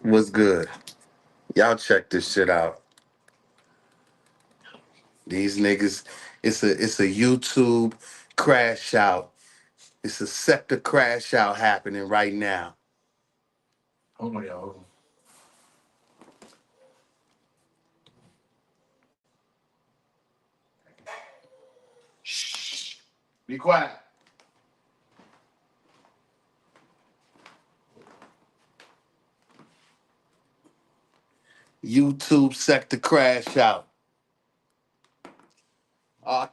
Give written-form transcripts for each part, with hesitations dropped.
What's good? Y'all check this shit out. These niggas, it's a YouTube crash out. It's a sector crash out happening right now. Hold on, y'all. Shh. Be quiet. YouTube sector crash out.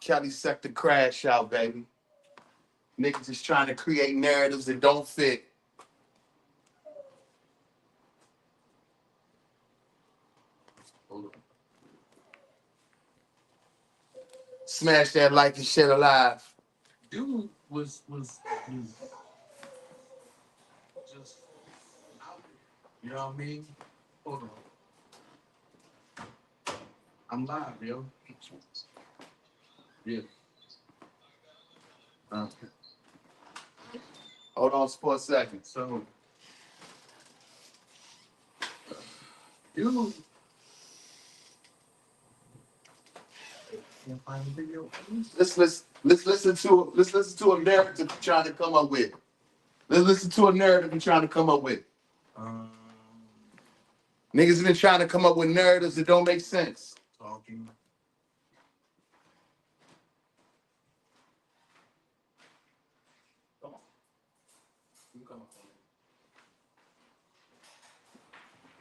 Kelly sector crash out, baby. Niggas is trying to create narratives that don't fit. Hold on. Smash that like and shit alive. Dude was just out there. You know what I mean? Hold on. I'm live, yo. Yeah. Uh, Hold on for a second. So, dude. Can't find the video. Let's listen to a narrative you're trying to come up with. Let's listen to a narrative you're trying to come up with. Um, Niggas have been trying to come up with narratives that don't make sense. Talking. Come on. You come on.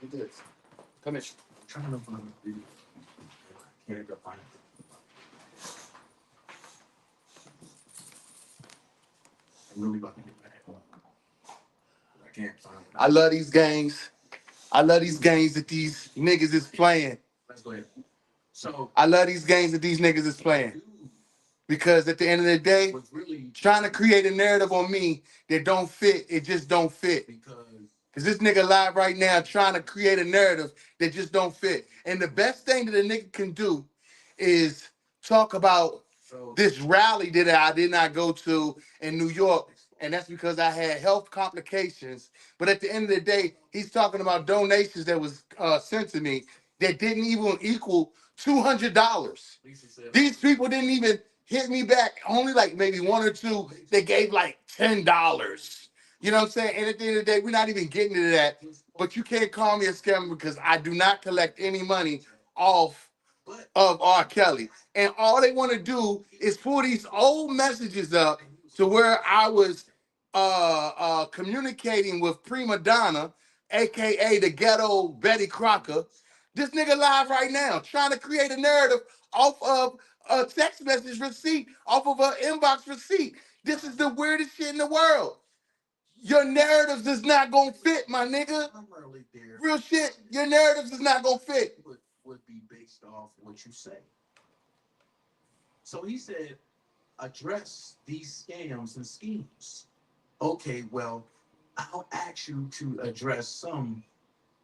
Look at this. Come in. I'm trying to find the video. I can't find it. I'm really about to get back. I can't find it. I love these games. I love these games that these niggas is playing. Let's go ahead. So I love these games that these niggas is playing. Because at the end of the day, trying to create a narrative on me that don't fit, it just don't fit. Because this nigga live right now trying to create a narrative that just don't fit. And the best thing that a nigga can do is talk about this rally that I did not go to in New York. And that's because I had health complications. But at the end of the day, he's talking about donations that was sent to me that didn't even equal $200. These people didn't even hit me back. Only like maybe one or two. They gave like $10. You know what I'm saying? And at the end of the day, we're not even getting into that. But you can't call me a scammer because I do not collect any money off of R. Kelly. And all they want to do is pull these old messages up to where I was communicating with Prima Donna, aka the ghetto Betty Crocker. This nigga live right now trying to create a narrative off of a text message receipt, off of an inbox receipt. This is the weirdest shit in the world. Your narratives is not gonna fit, my nigga. I'm early there. Real shit. Your narratives is not gonna fit. Would be based off what you say. So he said, address these scams and schemes. Okay, well, I'll ask you to address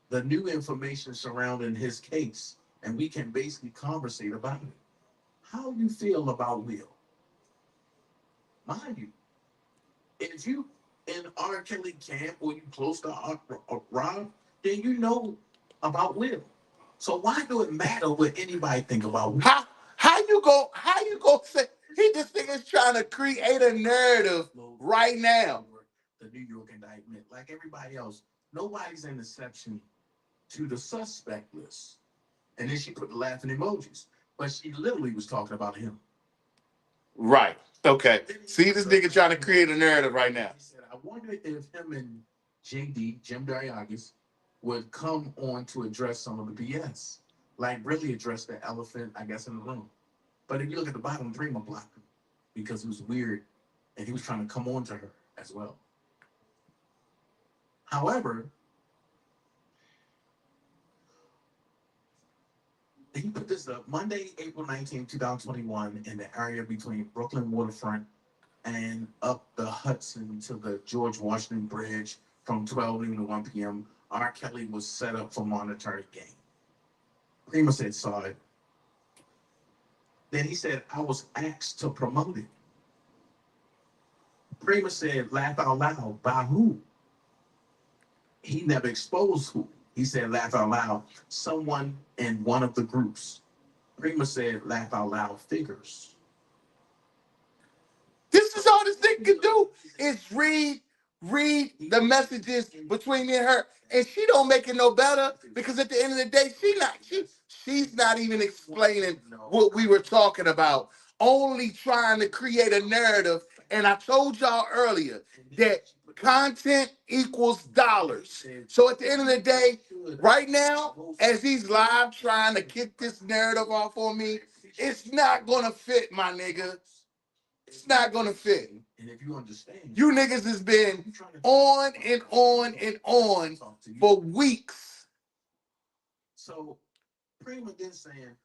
the new information surrounding his case, and we can basically conversate about it. How you feel about Will? Mind you, if you in R. Kelly camp or you close to Rob, then you know about Will. So why do it matter what anybody think about Will? How you go say this nigga's trying to create a narrative right now? The New York indictment, like everybody else, nobody's an exception to the suspect list. And then she put the laughing emojis. But she literally was talking about him. Right. Okay. See this nigga trying to create a narrative right now. He said, I wonder if him and JD, Jim Dariagis, would come on to address some of the BS. Like really address the elephant, I guess, in the room. But if you look at the bottom, Dreamer blocked him because it was weird and he was trying to come on to her as well. However, he put this up Monday, April 19, 2021, in the area between Brooklyn Waterfront and up the Hudson to the George Washington Bridge from 12 noon to 1 p.m. R. Kelly was set up for monetary gain. Prima said, saw it. Then he said, I was asked to promote it. Prima said, laugh out loud, by who? He never exposed who. He said, laugh out loud, someone in one of the groups. Prima said, laugh out loud figures. This is all this thing can do is read the messages between me and her. And she don't make it no better because at the end of the day, she's not even explaining what we were talking about, only trying to create a narrative. And I told y'all earlier that content equals dollars. So at the end of the day, right now, as he's live trying to kick this narrative off on me, it's not gonna fit, my nigga. It's not gonna fit. And if you understand, you niggas has been on and on and on for weeks. So Prima then saying,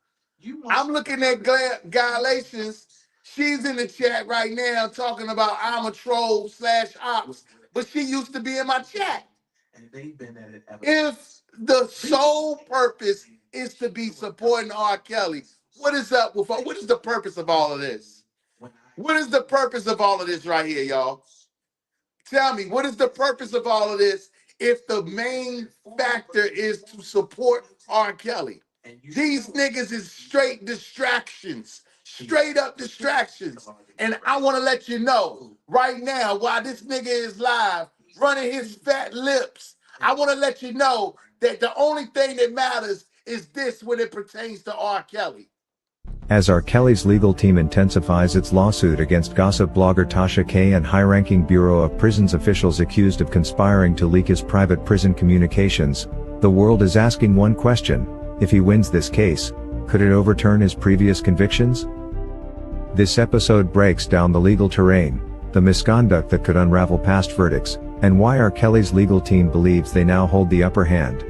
I'm looking at Galatians. She's in the chat right now talking about I'm a troll / ops, but she used to be in my chat. And they've been at it ever. If the sole purpose is to be supporting R. Kelly, what is up with what is the purpose of all of this? What is the purpose of all of this right here, y'all? Tell me, what is the purpose of all of this if the main factor is to support R. Kelly? These niggas is straight distractions, straight up distractions. And I want to let you know right now, while this nigga is live, running his fat lips, I want to let you know that the only thing that matters is this when it pertains to R. Kelly. As R. Kelly's legal team intensifies its lawsuit against gossip blogger Tasha K and high-ranking Bureau of Prisons officials accused of conspiring to leak his private prison communications, the world is asking one question: if he wins this case, could it overturn his previous convictions? This episode breaks down the legal terrain, the misconduct that could unravel past verdicts, and why R. Kelly's legal team believes they now hold the upper hand.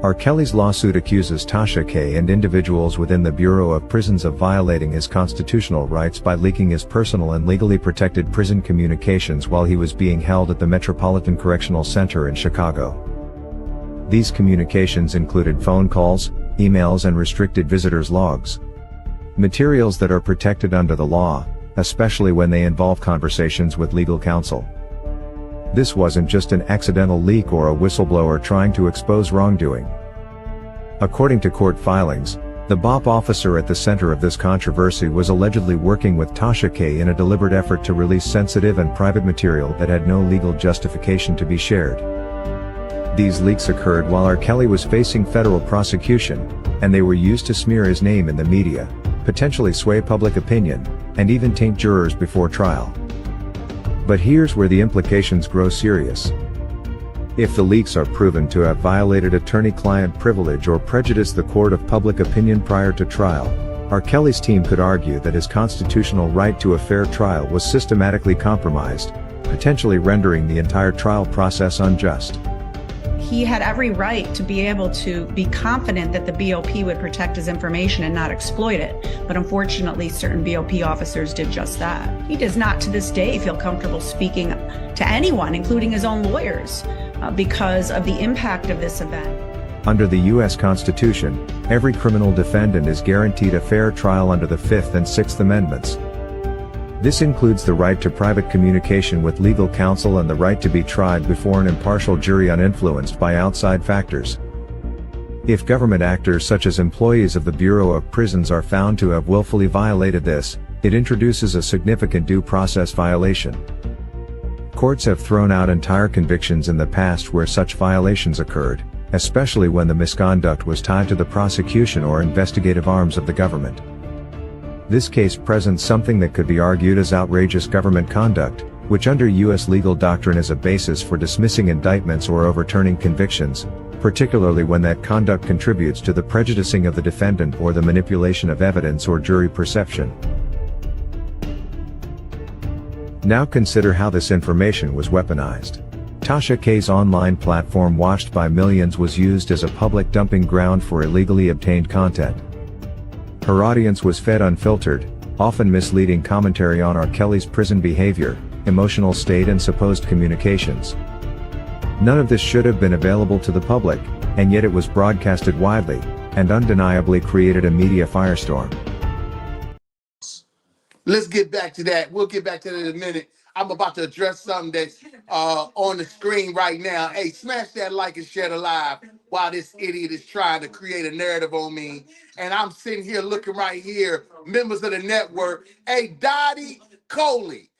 R. Kelly's lawsuit accuses Tasha K and individuals within the Bureau of Prisons of violating his constitutional rights by leaking his personal and legally protected prison communications while he was being held at the Metropolitan Correctional Center in Chicago. These communications included phone calls, emails, and restricted visitors logs. Materials that are protected under the law, especially when they involve conversations with legal counsel. This wasn't just an accidental leak or a whistleblower trying to expose wrongdoing. According to court filings, the BOP officer at the center of this controversy was allegedly working with Tasha K in a deliberate effort to release sensitive and private material that had no legal justification to be shared. These leaks occurred while R. Kelly was facing federal prosecution, and they were used to smear his name in the media, potentially sway public opinion, and even taint jurors before trial. But here's where the implications grow serious. If the leaks are proven to have violated attorney-client privilege or prejudiced the court of public opinion prior to trial, R. Kelly's team could argue that his constitutional right to a fair trial was systematically compromised, potentially rendering the entire trial process unjust. He had every right to be able to be confident that the BOP would protect his information and not exploit it. But unfortunately, certain BOP officers did just that. He does not to this day feel comfortable speaking to anyone, including his own lawyers, because of the impact of this event. Under the U.S. Constitution, every criminal defendant is guaranteed a fair trial under the Fifth and Sixth Amendments. This includes the right to private communication with legal counsel and the right to be tried before an impartial jury uninfluenced by outside factors. If government actors such as employees of the Bureau of Prisons are found to have willfully violated this, it introduces a significant due process violation. Courts have thrown out entire convictions in the past where such violations occurred, especially when the misconduct was tied to the prosecution or investigative arms of the government. This case presents something that could be argued as outrageous government conduct, which under U.S. legal doctrine is a basis for dismissing indictments or overturning convictions, particularly when that conduct contributes to the prejudicing of the defendant or the manipulation of evidence or jury perception. Now consider how this information was weaponized. Tasha K's online platform watched by millions was used as a public dumping ground for illegally obtained content. Her audience was fed unfiltered, often misleading commentary on R. Kelly's prison behavior, emotional state and supposed communications. None of this should have been available to the public, and yet it was broadcasted widely, and undeniably created a media firestorm. Let's get back to that. We'll get back to that in a minute. I'm about to address something that's on the screen right now. Hey, smash that like and share the live while this idiot is trying to create a narrative on me. And I'm sitting here looking right here, members of the network. Hey, Dottie Coley,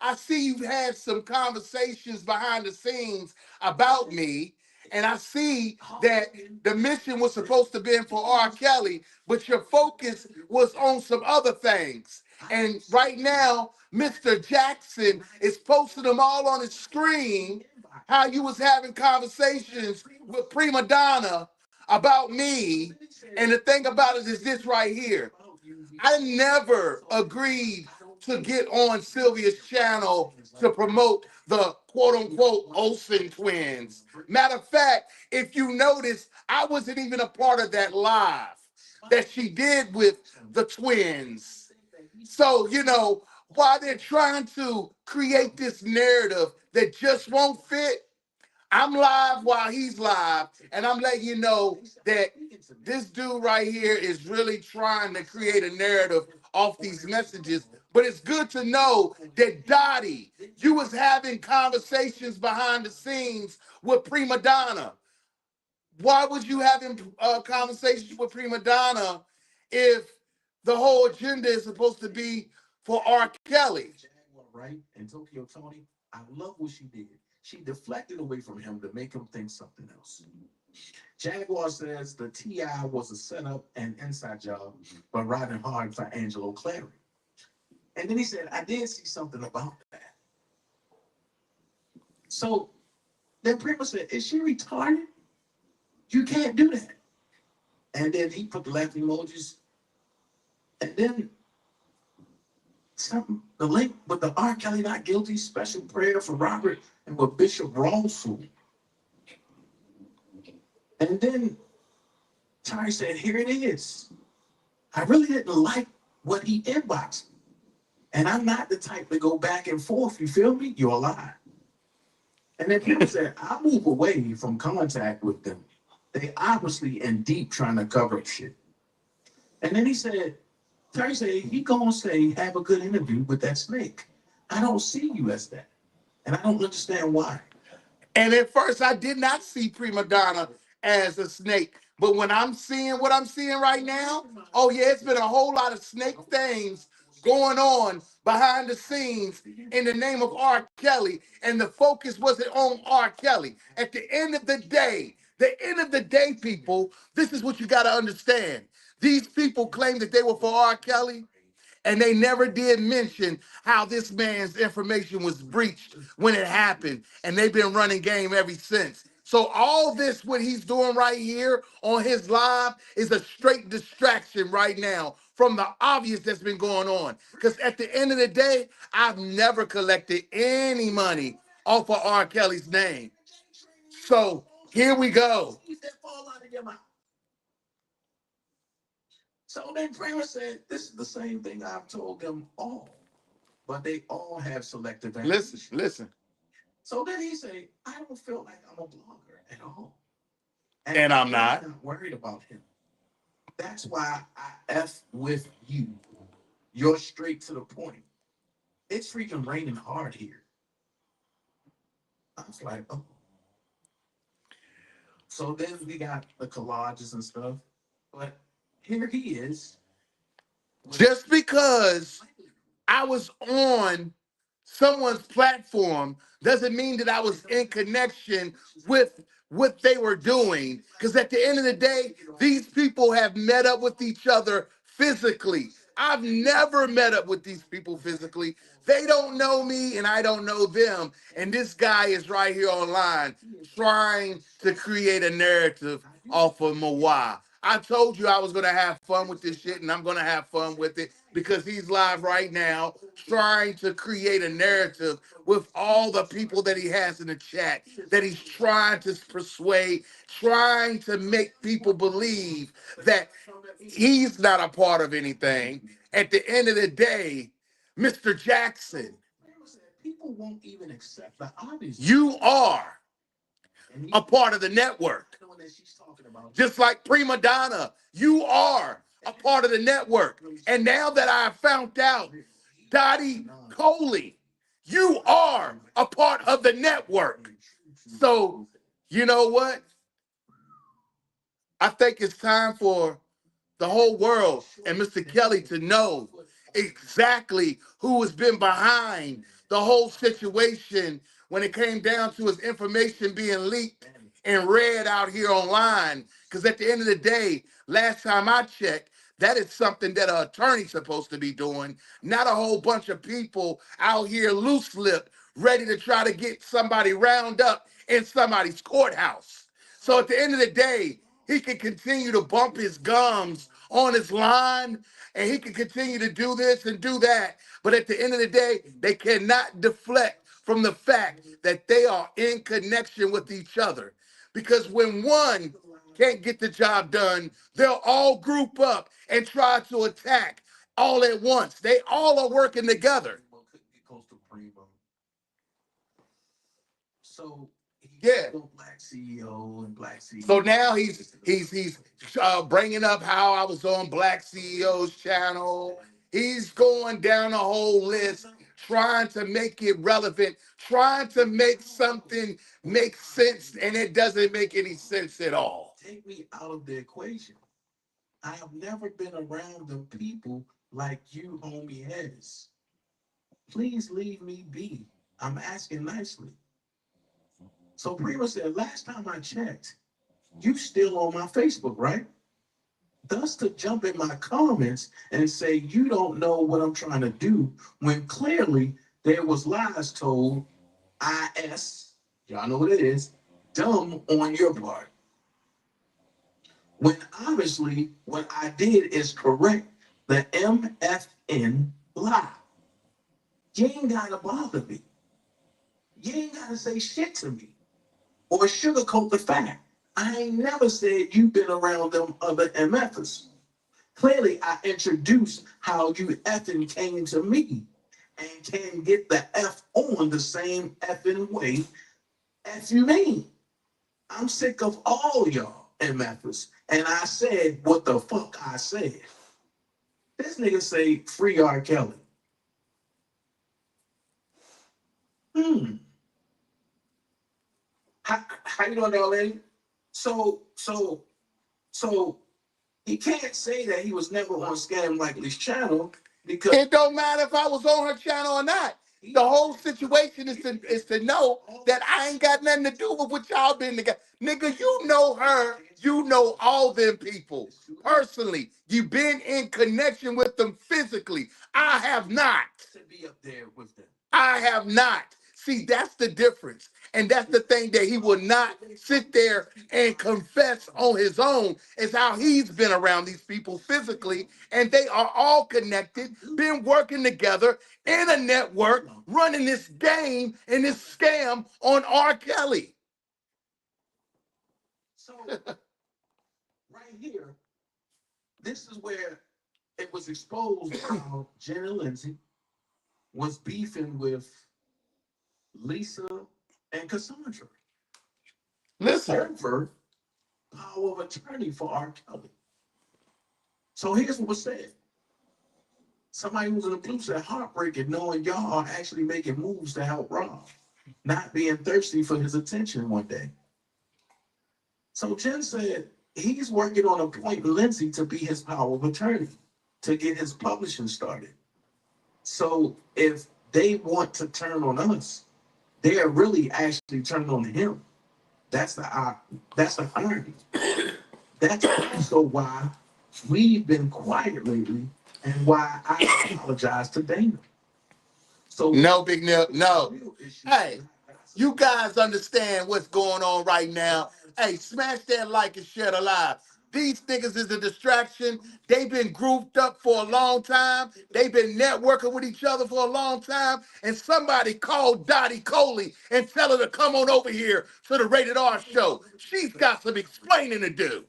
I see you've had some conversations behind the scenes about me. And I see that the mission was supposed to be for R. Kelly, but your focus was on some other things. And right now, Mr. Jackson is posting them all on his screen, how you was having conversations with Prima Donna about me. And the thing about it is this right here. I never agreed to get on Sylvia's channel to promote the quote unquote Olsen twins. Matter of fact, if you notice, I wasn't even a part of that live that she did with the twins. So, while they're trying to create this narrative that just won't fit, I'm live while he's live, and I'm letting you know that this dude right here is really trying to create a narrative off these messages. But it's good to know that Dottie, you was having conversations behind the scenes with Prima Donna. Why was you having conversations with Prima Donna if the whole agenda is supposed to be for R. Kelly? Right? And Tokyo Tony, I love what she did. She deflected away from him to make him think something else. Jaguar says the T.I. was a setup and inside job, but riding hard for Angelo Clary. And then he said, I did see something about that. So then Prima said, is she retarded? You can't do that. And then he put the laughing emojis. And then the link with the R. Kelly not guilty special prayer for Robert and with Bishop Rawlsford. And then Tari said, here it is. I really didn't like what he inboxed. And I'm not the type to go back and forth. You feel me? You're a lie. And then people said, I move away from contact with them. They obviously in deep trying to cover up shit. And then he said, Terry said, he gonna say, have a good interview with that snake. I don't see you as that. And I don't understand why. And at first, I did not see Prima Donna as a snake. But when I'm seeing what I'm seeing right now, oh yeah, it's been a whole lot of snake things going on behind the scenes in the name of R. Kelly. And the focus wasn't on R. Kelly. At the end of the day, people, this is what you got to understand. These people claim that they were for R. Kelly, and they never did mention how this man's information was breached when it happened, and they've been running game ever since. So all this, what he's doing right here on his live, is a straight distraction right now from the obvious that's been going on. Because at the end of the day, I've never collected any money off of R. Kelly's name. So here we go. So then Prima said, this is the same thing I've told them all, but they all have selective ammunition. Listen. So then he said, I don't feel like I'm a blogger at all. And I'm not worried about him. That's why I F with you. You're straight to the point. It's freaking raining hard here. I was like, oh. So then we got the collages and stuff, but here he is. Just because I was on someone's platform doesn't mean that I was in connection with what they were doing. Because at the end of the day, these people have met up with each other physically. I've never met up with these people physically. They don't know me and I don't know them. And this guy is right here online trying to create a narrative off of Mawai. I told you I was going to have fun with this shit, and I'm going to have fun with it because he's live right now trying to create a narrative with all the people that he has in the chat, that he's trying to persuade, trying to make people believe that he's not a part of anything. At the end of the day, Mr. Jackson, people won't even accept the obvious. You are a part of the network. Just like Prima Donna, you are a part of the network. And now that I found out Dottie Coley, you are a part of the network. So, you know what? I think it's time for the whole world and Mr. Kelly to know exactly who has been behind the whole situation when it came down to his information being leaked and read out here online. Because at the end of the day, last time I checked, that is something that an attorney's supposed to be doing, not a whole bunch of people out here loose lipped, ready to try to get somebody round up in somebody's courthouse. So at the end of the day, he can continue to bump his gums on his line, and he can continue to do this and do that. But at the end of the day, they cannot deflect from the fact that they are in connection with each other. Because when one can't get the job done, they'll all group up and try to attack all at once. They all are working together. So yeah, black CEO and black CEO. So now he's bringing up how I was on Black CEO's channel. He's going down a whole list, trying to make it relevant, trying to make something make sense, and it doesn't make any sense at all. Take me out of the equation. I have never been around the people like you, homie, has. Please leave me be. I'm asking nicely. So Prima said, last time I checked, you still on my Facebook, right? Thus to jump in my comments and say, you don't know what I'm trying to do, when clearly there was lies told, IS, y'all know what it is, dumb on your part. When obviously what I did is correct the MFN lie. You ain't gotta bother me. You ain't gotta say shit to me or sugarcoat the fact. I ain't never said you've been around them other MFers. Clearly, I introduced how you effing came to me and can get the F on the same effing way as you mean. I'm sick of all y'all MFers. And I said what the fuck I said. This nigga say free R. Kelly. How you doing, darling? So he can't say that he was never on Scam Likely's channel because it don't matter if I was on her channel or not. The whole situation is to know that I ain't got nothing to do with what y'all been together. Nigga, you know her. You know all them people personally. You've been in connection with them physically. I have not. To be up there with them. I have not. See, that's the difference. And that's the thing that he will not sit there and confess on his own, is how he's been around these people physically. And they are all connected, been working together in a network, running this game and this scam on R. Kelly. So right here, this is where it was exposed how Jen and Lindsay was beefing with Lisa and Cassandra. Listen. Over power of attorney for R. Kelly. So here's what was said. Somebody who's in the blue said, heartbreaking knowing y'all are actually making moves to help Rob, not being thirsty for his attention one day. So Jen said he's working on appointing Lindsay to be his power of attorney to get his publishing started. So if they want to turn on us, they are really actually turning on him. That's the irony. That's also why we've been quiet lately and why I apologize to Dana. So no, Big Nip, no. Hey, you guys understand what's going on right now. Hey, smash that like and share the live. These niggas is a distraction. They've been grouped up for a long time. They've been networking with each other for a long time. And somebody called Dottie Coley and tell her to come on over here to the Rated R show. She's got some explaining to do.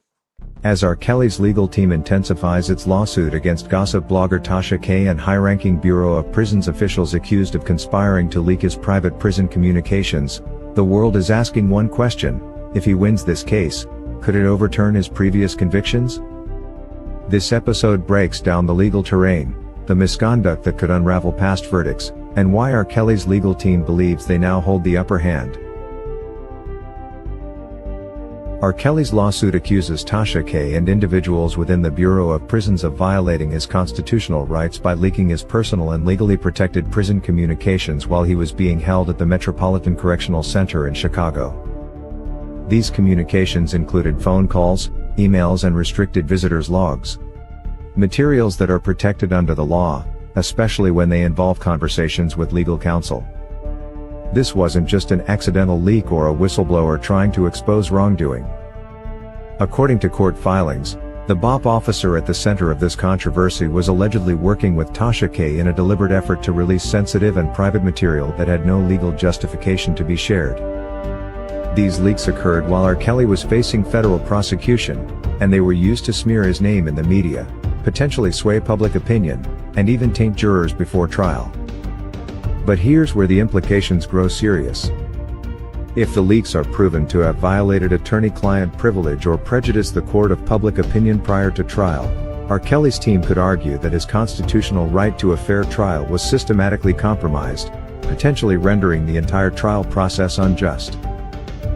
As R. Kelly's legal team intensifies its lawsuit against gossip blogger Tasha K and high-ranking Bureau of Prisons officials accused of conspiring to leak his private prison communications, the world is asking one question: if he wins this case, could it overturn his previous convictions? This episode breaks down the legal terrain, the misconduct that could unravel past verdicts, and why R. Kelly's legal team believes they now hold the upper hand. R. Kelly's lawsuit accuses Tasha K. and individuals within the Bureau of Prisons of violating his constitutional rights by leaking his personal and legally protected prison communications while he was being held at the Metropolitan Correctional Center in Chicago. These communications included phone calls, emails, and restricted visitors logs. Materials that are protected under the law, especially when they involve conversations with legal counsel. This wasn't just an accidental leak or a whistleblower trying to expose wrongdoing. According to court filings, the BOP officer at the center of this controversy was allegedly working with Tasha K. in a deliberate effort to release sensitive and private material that had no legal justification to be shared. These leaks occurred while R. Kelly was facing federal prosecution, and they were used to smear his name in the media, potentially sway public opinion, and even taint jurors before trial. But here's where the implications grow serious. If the leaks are proven to have violated attorney-client privilege or prejudiced the court of public opinion prior to trial, R. Kelly's team could argue that his constitutional right to a fair trial was systematically compromised, potentially rendering the entire trial process unjust.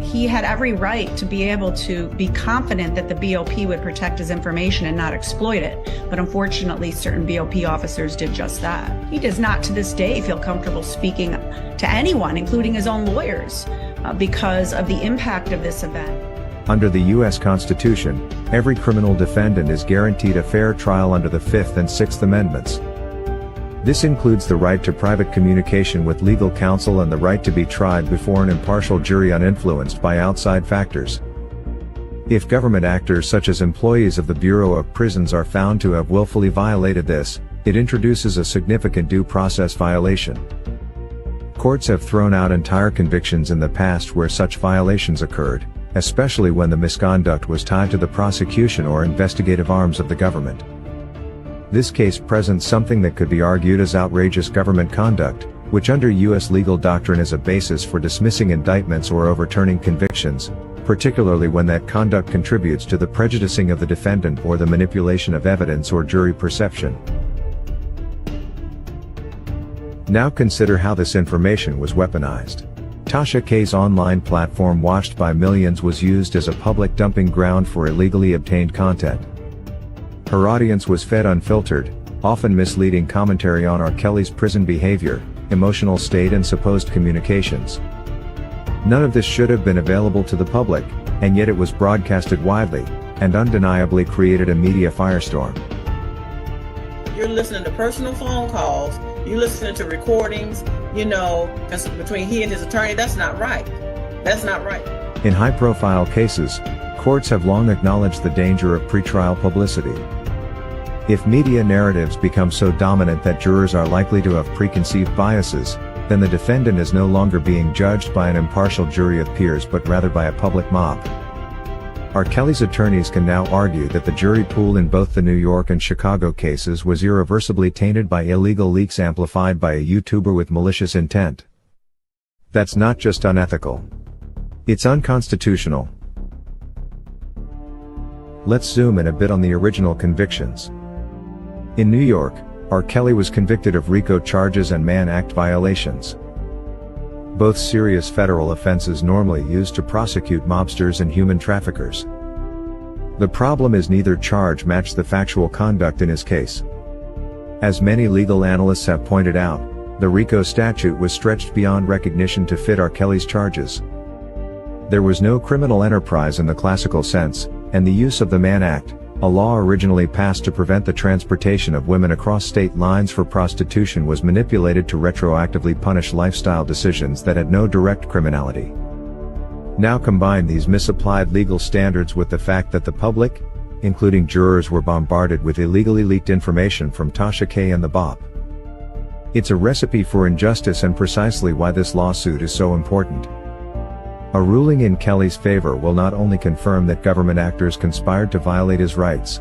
He had every right to be able to be confident that the BOP would protect his information and not exploit it. But unfortunately, certain BOP officers did just that. He does not to this day feel comfortable speaking to anyone, including his own lawyers, because of the impact of this event. Under the U.S. Constitution, every criminal defendant is guaranteed a fair trial under the Fifth and Sixth Amendments. This includes the right to private communication with legal counsel and the right to be tried before an impartial jury uninfluenced by outside factors. If government actors such as employees of the Bureau of Prisons are found to have willfully violated this, it introduces a significant due process violation. Courts have thrown out entire convictions in the past where such violations occurred, especially when the misconduct was tied to the prosecution or investigative arms of the government. This case presents something that could be argued as outrageous government conduct, which under U.S. legal doctrine is a basis for dismissing indictments or overturning convictions, particularly when that conduct contributes to the prejudicing of the defendant or the manipulation of evidence or jury perception. Now consider how this information was weaponized. Tasha K.'s online platform watched by millions was used as a public dumping ground for illegally obtained content. Her audience was fed unfiltered, often misleading commentary on R. Kelly's prison behavior, emotional state and supposed communications. None of this should have been available to the public, and yet it was broadcasted widely, and undeniably created a media firestorm. You're listening to personal phone calls, you're listening to recordings, between he and his attorney. That's not right. That's not right. In high-profile cases, courts have long acknowledged the danger of pretrial publicity. If media narratives become so dominant that jurors are likely to have preconceived biases, then the defendant is no longer being judged by an impartial jury of peers but rather by a public mob. R. Kelly's attorneys can now argue that the jury pool in both the New York and Chicago cases was irreversibly tainted by illegal leaks amplified by a YouTuber with malicious intent. That's not just unethical. It's unconstitutional. Let's zoom in a bit on the original convictions. In New York, R. Kelly was convicted of RICO charges and Mann Act violations. Both serious federal offenses normally used to prosecute mobsters and human traffickers. The problem is neither charge matched the factual conduct in his case. As many legal analysts have pointed out, the RICO statute was stretched beyond recognition to fit R. Kelly's charges. There was no criminal enterprise in the classical sense, and the use of the Mann Act, a law originally passed to prevent the transportation of women across state lines for prostitution, was manipulated to retroactively punish lifestyle decisions that had no direct criminality. Now combine these misapplied legal standards with the fact that the public, including jurors, were bombarded with illegally leaked information from Tasha K. and the BOP. It's a recipe for injustice and precisely why this lawsuit is so important. A ruling in Kelly's favor will not only confirm that government actors conspired to violate his rights,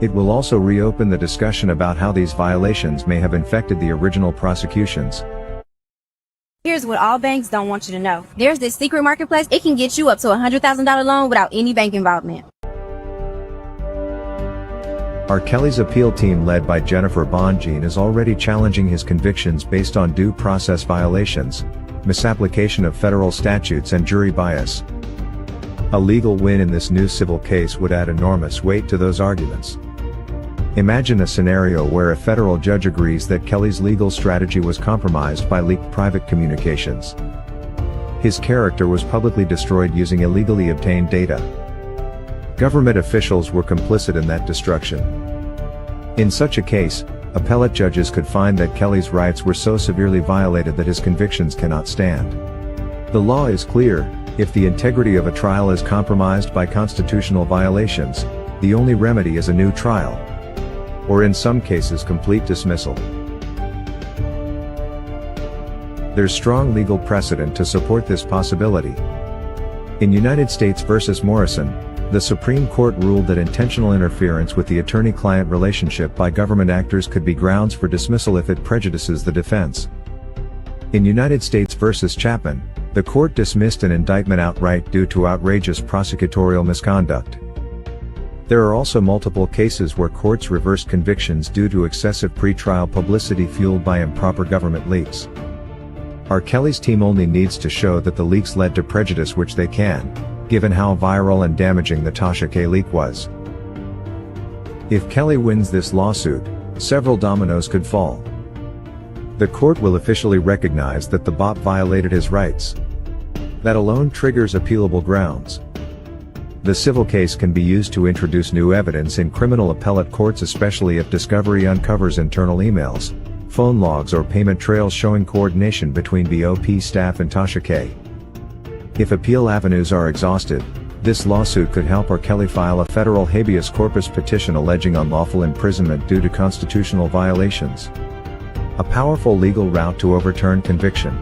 it will also reopen the discussion about how these violations may have infected the original prosecutions. Here's what all banks don't want you to know. There's this secret marketplace. It can get you up to a $100,000 loan without any bank involvement. R. Kelly's appeal team led by Jennifer Bonjean is already challenging his convictions based on due process violations, misapplication of federal statutes and jury bias. A legal win in this new civil case would add enormous weight to those arguments. Imagine a scenario where a federal judge agrees that Kelly's legal strategy was compromised by leaked private communications. His character was publicly destroyed using illegally obtained data. Government officials were complicit in that destruction. In such a case, appellate judges could find that Kelly's rights were so severely violated that his convictions cannot stand. The law is clear: if the integrity of a trial is compromised by constitutional violations, the only remedy is a new trial. Or in some cases complete dismissal. There's strong legal precedent to support this possibility. In United States v. Morrison, the Supreme Court ruled that intentional interference with the attorney-client relationship by government actors could be grounds for dismissal if it prejudices the defense. In United States v. Chapman, the court dismissed an indictment outright due to outrageous prosecutorial misconduct. There are also multiple cases where courts reversed convictions due to excessive pretrial publicity fueled by improper government leaks. R. Kelly's team only needs to show that the leaks led to prejudice, which they can, given how viral and damaging the Tasha K leak was. If Kelly wins this lawsuit, several dominoes could fall. The court will officially recognize that the bot violated his rights. That alone triggers appealable grounds. The civil case can be used to introduce new evidence in criminal appellate courts, especially if discovery uncovers internal emails, phone logs or payment trails showing coordination between BOP staff and Tasha K. If appeal avenues are exhausted, this lawsuit could help R. Kelly file a federal habeas corpus petition alleging unlawful imprisonment due to constitutional violations. A powerful legal route to overturn conviction.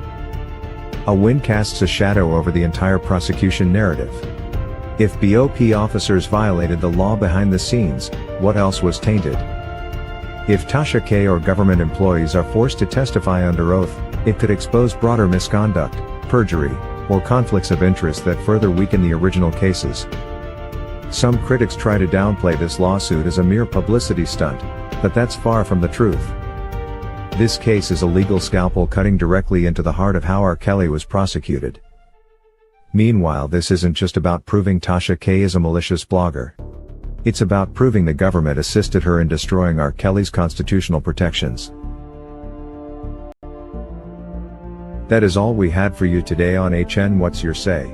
A win casts a shadow over the entire prosecution narrative. If BOP officers violated the law behind the scenes, what else was tainted? If Tasha K or government employees are forced to testify under oath, it could expose broader misconduct, perjury, or conflicts of interest that further weaken the original cases. Some critics try to downplay this lawsuit as a mere publicity stunt, but that's far from the truth. This case is a legal scalpel cutting directly into the heart of how R. Kelly was prosecuted. Meanwhile, this isn't just about proving Tasha K is a malicious blogger. It's about proving the government assisted her in destroying R. Kelly's constitutional protections. That is all we had for you today on HN What's Your Say?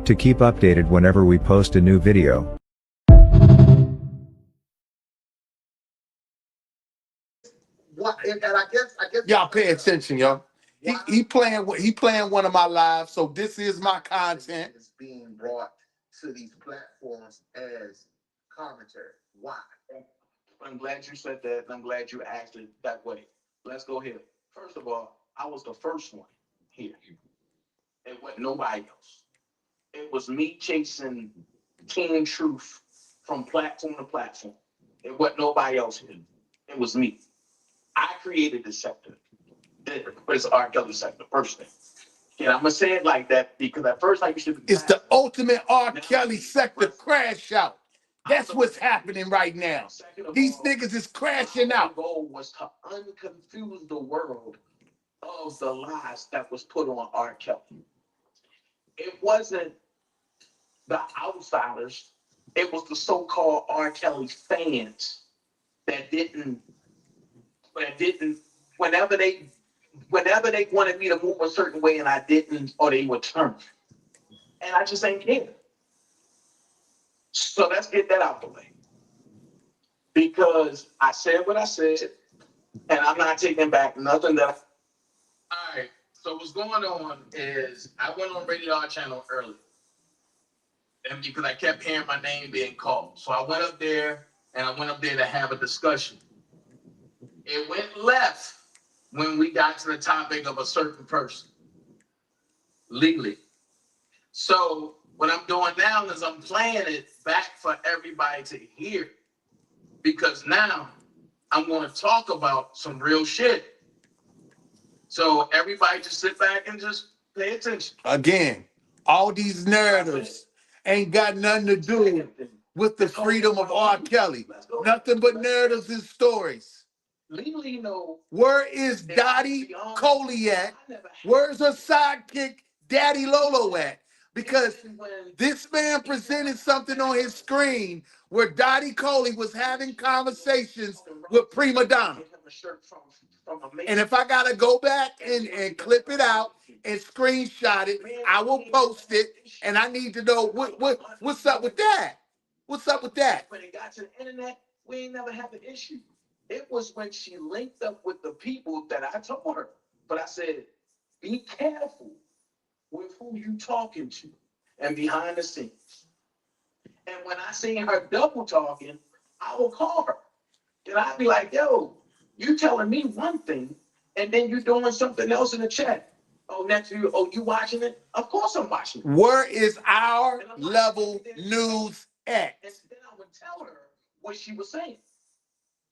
To keep updated whenever we post a new video, And I guess y'all pay attention, yo. He playing one of my lives, so this is my content. It's being brought to these platforms as commentary. Why? I'm glad you said that. I'm glad you asked it that way. Let's go here. First of all, I was the first one here. It wasn't nobody else. It was me chasing teen truth from platform to platform. It wasn't nobody else here. It was me. I created the sector. It's R. Kelly sector, first thing. And I'm gonna say it like that because at first I used to be. It's the ultimate R. Kelly sector crash out. That's what's happening right now. These niggas is crashing out. My goal was to unconfuse the world of the lies that was put on R. Kelly. It wasn't the outsiders. It was the so-called R. Kelly fans that didn't, whenever they wanted me to move a certain way and I didn't, or they would turn. And I just ain't care. So let's get that out the way. Because I said what I said, and I'm not taking back nothing that All right, so what's going on is I went on Radio Channel early. And because I kept hearing my name being called. So I went up there to have a discussion. It went left when we got to the topic of a certain person. Legally. So what I'm doing now is I'm playing it back for everybody to hear. Because now I'm going to talk about some real shit. So everybody just sit back and just pay attention. Again, all these narratives ain't got nothing to do with the freedom of R. Kelly. Nothing but narratives and stories. Legally, no. Where is Dottie Coley at? Where's her sidekick, Daddy Lolo at? Because this man presented something on his screen where Dottie Coley was having conversations with Prima Donna. And if I gotta go back and clip it out and screenshot it, I will post it. And I need to know what's up with that. What's up with that? When it got to the internet, we ain't never had the issue. It was when she linked up with the people that I told her. But I said, be careful with who you talking to and behind the scenes. And when I seen her double talking, I will call her. And I'd be like, yo, you telling me one thing, and then you doing something else in the chat. Oh, nephew, oh, you watching it? Of course I'm watching it. Where is our level news at? And then I would tell her what she was saying.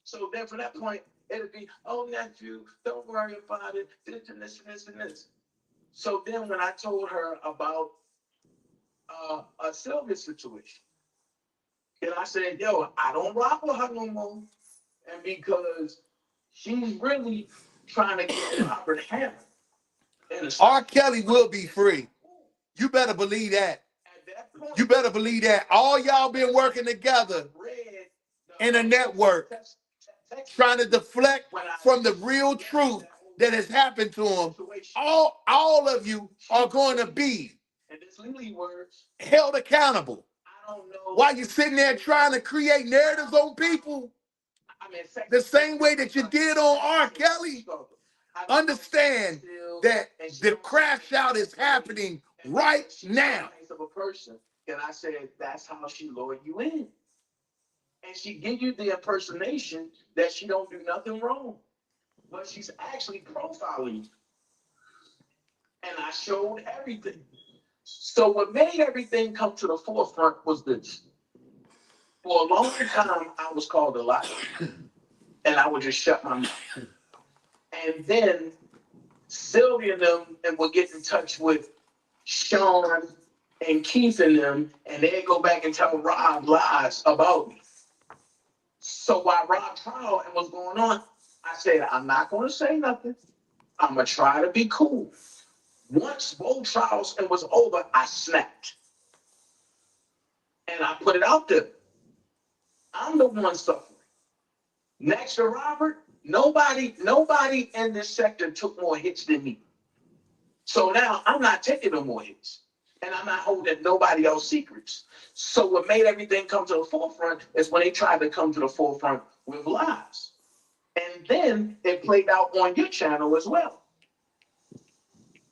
So then from that point, it'd be, oh, nephew, don't worry about it, this and this and this and this. So then when I told her about a Sylvia situation, and I said, yo, I don't rock with her no more. And because she's really trying to get Robert Hammond. R. Kelly will be free. You better believe that. You better believe that. All y'all been working together in a network trying to deflect from the real truth that has happened to him. All of you are going to be held accountable. While you're sitting there trying to create narratives on people, the same way that you did on R. Kelly, understand that the crash out is happening right now. And I said, that's how she lured you in. And she give you the impersonation that she don't do nothing wrong. But she's actually profiling you. And I showed everything. So what made everything come to the forefront was this. For a long time, I was called a liar. And I would just shut my mouth. And then Sylvia and them would get in touch with Sean and Keith and them, and they'd go back and tell Rob lies about me. So while Rob trial and what's going on, I said, I'm not going to say nothing. I'm going to try to be cool. Once both trials and was over, I snapped. And I put it out there. I'm the one suffering. Next to Robert, nobody in this sector took more hits than me. So now I'm not taking no more hits. And I'm not holding nobody else's secrets. So what made everything come to the forefront is when they tried to come to the forefront with lies. And then it played out on your channel as well.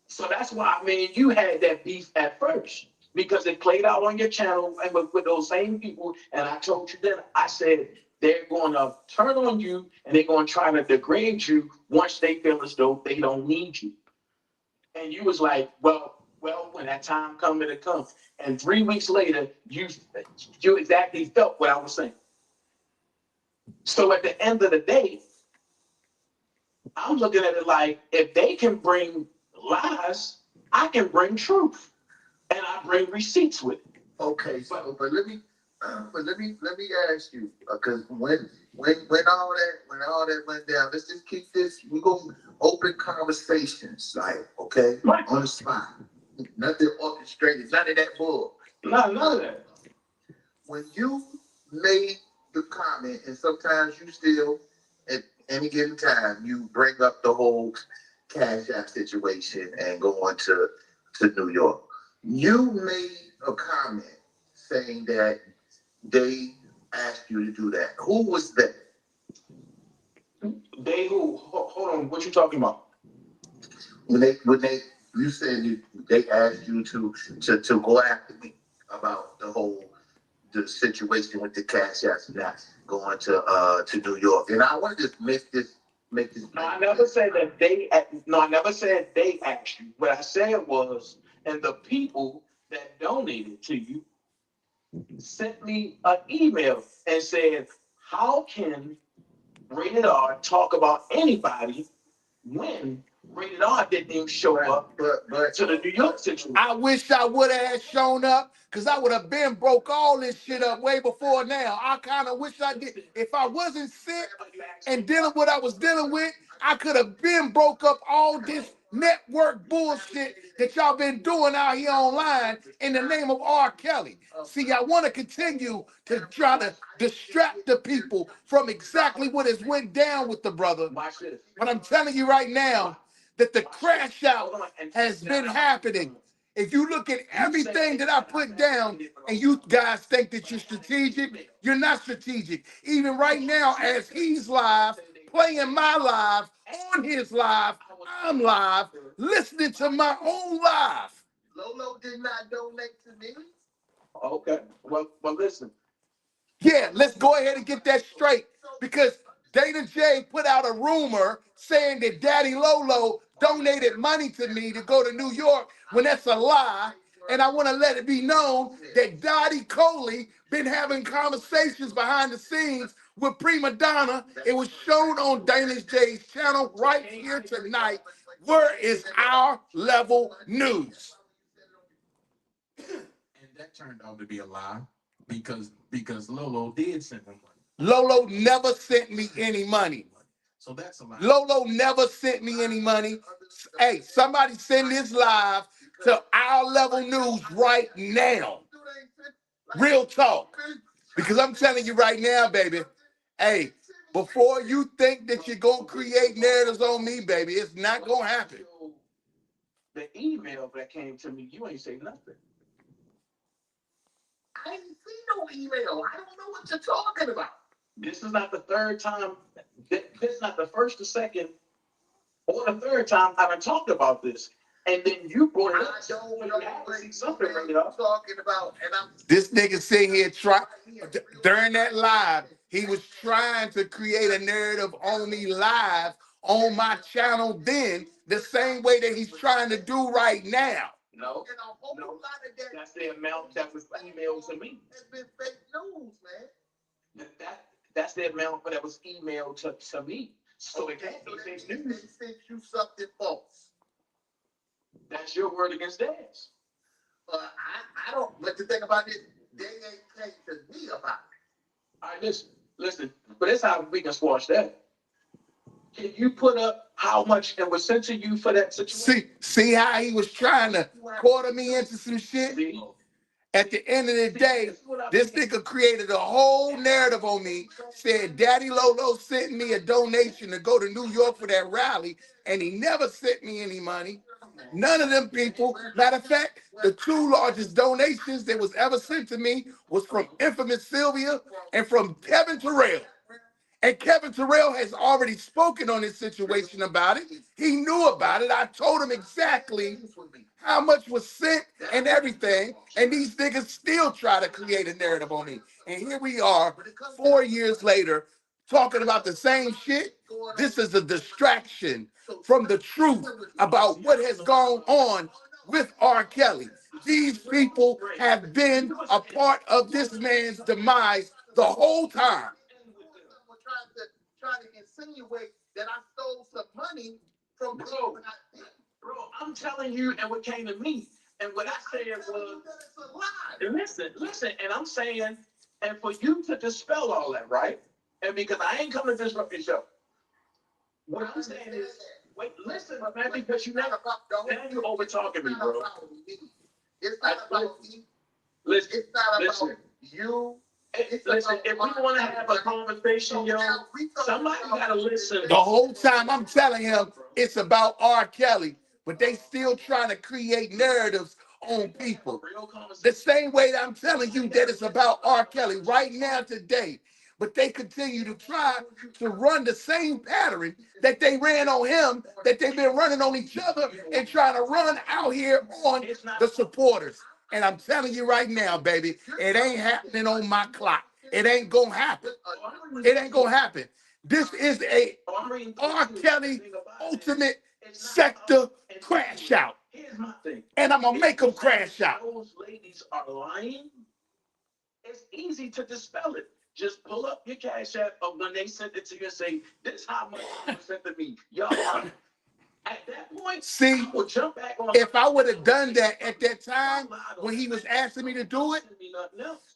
So that's why you had that beef at first. Because it played out on your channel and with those same people. And I told you then, I said, they're going to turn on you and they're going to try to degrade you once they feel as though they don't need you. And you was like, well, when that time comes, it'll come. And 3 weeks later, you exactly felt what I was saying. So at the end of the day, I'm looking at it like, if they can bring lies, I can bring truth. And I bring receipts with it. Okay, so but let me ask you, because when all that went down, let's just keep this. We're gonna open conversations, like, okay, right, on the spot. Nothing orchestrated, none of that bull. None of that. When you made the comment, and sometimes you still, at any given time, you bring up the whole Cash App situation and going to New York. You made a comment saying that they asked you to do that. Who was that? They who? Hold on, what you talking about? When you said they asked you to go after me about the situation with the Cash Apps not going to New York, and I want to just make this. No, I never said that they. No, I never said they asked you. What I said was, and the people that donated to you sent me an email and said, "How can Rated R talk about anybody when Rated R didn't even show up to the New York situation. I wish I would have shown up, because I would have been broke all this shit up way before now. I kind of wish I did. If I wasn't sick and dealing what I was dealing with, I could have been broke up all this network bullshit that y'all been doing out here online in the name of R. Kelly. See, I want to continue to try to distract the people from exactly what has went down with the brother. But I'm telling you right now that the crash out has been happening. If you look at everything that I put down and you guys think that you're strategic, you're not strategic. Even right now, as he's live, playing my live, on his live, I'm live, listening to my own live. Lolo did not donate to me. Okay. Well, listen. Yeah, let's go ahead and get that straight, because Dana J put out a rumor saying that Daddy Lolo donated money to me to go to New York, when that's a lie. And I want to let it be known that Dottie Coley been having conversations behind the scenes with Prima Donna. It was shown on Dana J's channel right here tonight. Where is our level news? And that turned out to be a lie because Lolo did send them money. Lolo never sent me any money. So that's a lie. Lolo never sent me any money. Hey, somebody send this live to Our Level News right now. Real talk. Because I'm telling you right now, baby, hey, before you think that you're going to create narratives on me, baby, it's not going to happen. The email that came to me, you ain't say nothing. I ain't seen no email. I don't know what you're talking about. This is not the third time. This is not the first or second or the third time I've been talked about this. And then you brought it up. I don't know what you're Something right up. talking about. And I'm This nigga sitting here during that live, he was trying to create a narrative on me live on my channel then, the same way that he's trying to do right now. No, that's the amount that was emailed to me. It's been fake news, man. That's the amount that was emailed to me. So it can't be fake news. They sent you something false. That's your word against theirs. I don't. But the thing about it, they ain't came to me about it. All right, listen. But that's how we can squash that. Can you put up how much it was sent to you for that situation? See how he was trying to quarter me into some shit? See? At the end of the day, this nigga created a whole narrative on me, said Daddy Lolo sent me a donation to go to New York for that rally, and he never sent me any money. None of them people. Matter of fact, the two largest donations that was ever sent to me was from Infamous Sylvia and from Kevin Terrell. And Kevin Terrell has already spoken on this situation about it. He knew about it. I told him exactly how much was sent and everything. And these niggas still try to create a narrative on me. And here we are, 4 years later, talking about the same shit. This is a distraction from the truth about what has gone on with R. Kelly. These people have been a part of this man's demise the whole time. Trying to insinuate that I stole some money from Bro, I'm telling you, and what came to me, and what I said was, listen, and I'm saying, and for you to dispel all that, right? And because I ain't coming to disrupt your show. What I'm saying is, wait, listen, man, because you never, now you over talking me, bro. It's not about me. Listen, It's not about you. Listen, if we want to have a conversation, yo, somebody gotta listen. The whole time I'm telling him it's about R. Kelly, but they still trying to create narratives on people. The same way that I'm telling you that it's about R. Kelly right now today, but they continue to try to run the same pattern that they ran on him, that they've been running on each other and trying to run out here on the supporters. And I'm telling you right now, baby, it ain't happening on my clock. It ain't gonna happen. It ain't gonna happen. This is a R. Kelly ultimate sector crash out. Here's my thing. And I'm gonna make them crash out. Those ladies are lying. It's easy to dispel it. Just pull up your Cash App of when they sent it to you and say, this is how much you sent to me. Y'all lying. At that point, See, I would jump back on. if I would have done that at that time when he was asking me to do it,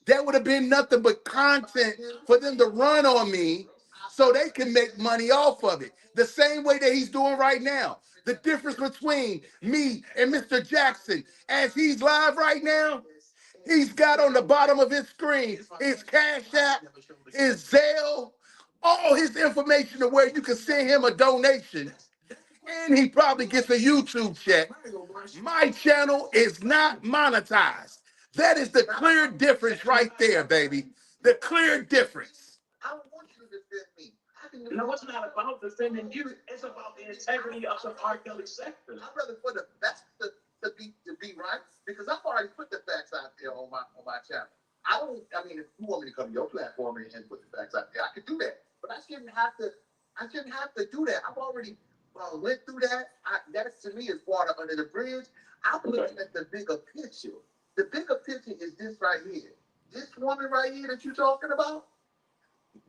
that would have been nothing but content for them to run on me so they can make money off of it. The same way that he's doing right now. The difference between me and Mr. Jackson, as he's live right now, he's got on the bottom of his screen his Cash App, his Zelle, all his information to where you can send him a donation. And he probably gets a YouTube check. My channel is not monetized. That is the clear difference right there, baby. The clear difference. I don't want you to defend me. No, it's not about defending you. It's about the integrity of the R. Kelly sector. I'd rather for the facts to be right, because I've already put the facts out there on my channel. I mean, if you want me to come to your platform and put the facts out there, I could do that. But I shouldn't have to do that. I've already went through that. That to me is water under the bridge. I'm looking at the bigger picture. The bigger picture is this right here. This woman right here that you're talking about,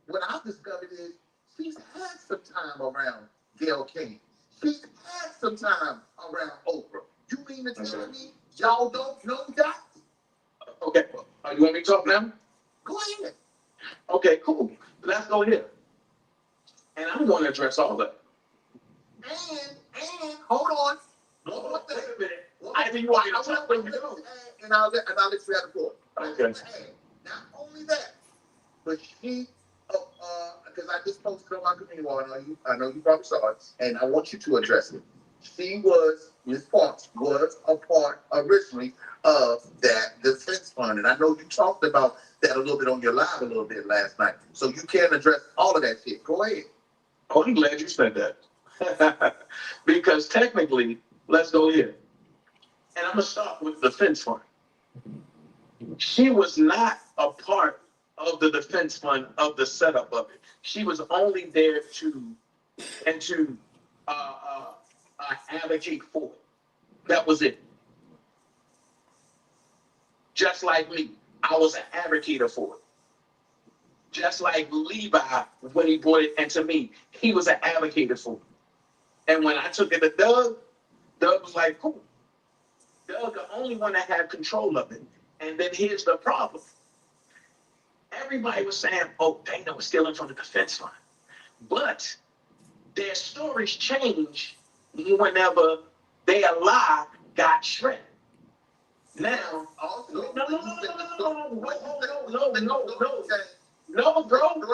what I've discovered is she's had some time around Gayle King. She's had some time around Oprah. You mean to tell me y'all don't know that? Okay, you want me to talk now? Go ahead. Okay, cool. Let's go here. And I'm going to address all that. And hold on. One more thing. Wait a minute. I think you want me to talk when you go. And I'll let you have the floor. Okay. Not only that, but she, because I just posted on my community wall, I know you probably saw it, and I want you to address it. Ms. Parks was a part originally of that defense fund, and I know you talked about that a little bit on your live a little bit last night, so you can address all of that shit. Go ahead. Oh, I'm glad you said that. Because technically, let's go here. And I'm going to start with the defense fund. She was not a part of the defense fund, of the setup of it. She was only there to advocate for it. That was it. Just like me, I was an advocate for it. Just like Levi, when he brought it into me, he was an advocate for it. And when I took it to Doug was like, cool. Doug, the only one that had control of it. And then here's the problem. Everybody was saying, oh, Dana was stealing from the defense fund. But their stories change whenever their lie got shredded. Now, no, bro.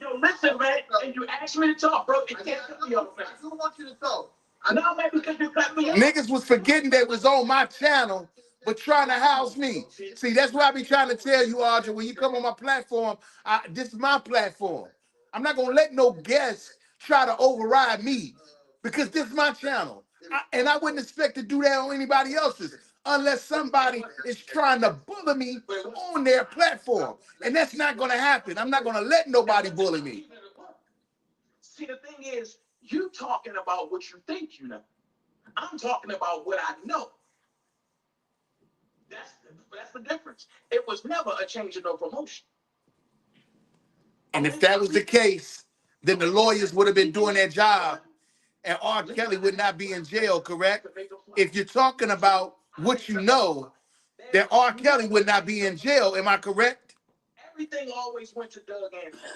Yo, listen, man. And you asked me to talk, bro. It can't cut me off, man. I do want you to talk. No, man, because you cut me off. Niggas was forgetting that was on my channel, but trying to house me. See, that's what I be trying to tell you, Audrey. When you come on my platform, this is my platform. I'm not gonna let no guest try to override me because this is my channel. And I wouldn't expect to do that on anybody else's unless somebody is trying to bully me on their platform. And that's not gonna happen. I'm not gonna let nobody bully me. See, the thing is, you talking about what you think you know. I'm talking about what I know. That's the difference. It was never a change of no promotion. And if that was the case, then the lawyers would have been doing their job and R. Kelly would not be in jail, correct? If you're talking about what you know, then R. Kelly would not be in jail, am I correct? Everything always went to Doug Anderson.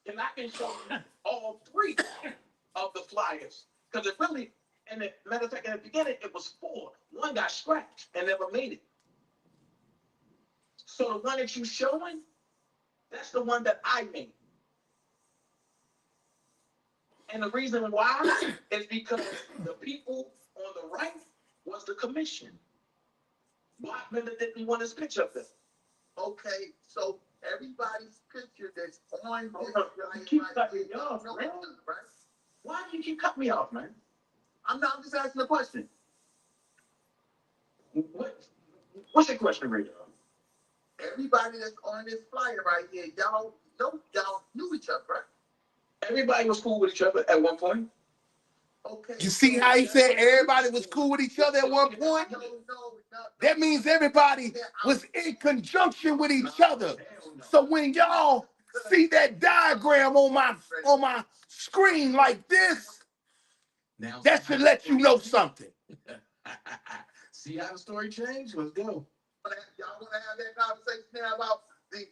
And I can show you all three of the flyers. Because it really, and matter of fact, in the beginning, it was 4. One got scratched and never made it. So the one that you're showing, that's the one that I made. And the reason why is because the people on the right was the commission. Blackmiller didn't want his picture up there. Okay, so everybody's picture that's on this You keep cutting me off, man. right? Why do you keep cutting me off, man? I'm just asking a question. What's your question, Ray? Everybody that's on this flyer right here, y'all knew each other, right? Everybody was cool with each other at one point. Okay. You see how he said everybody was cool with each other at one point? No. That means everybody was in conjunction with each other. So when y'all see that diagram on my screen like this, that should let you know something. See how the story changed? Let's go. Y'all want to have that conversation now about the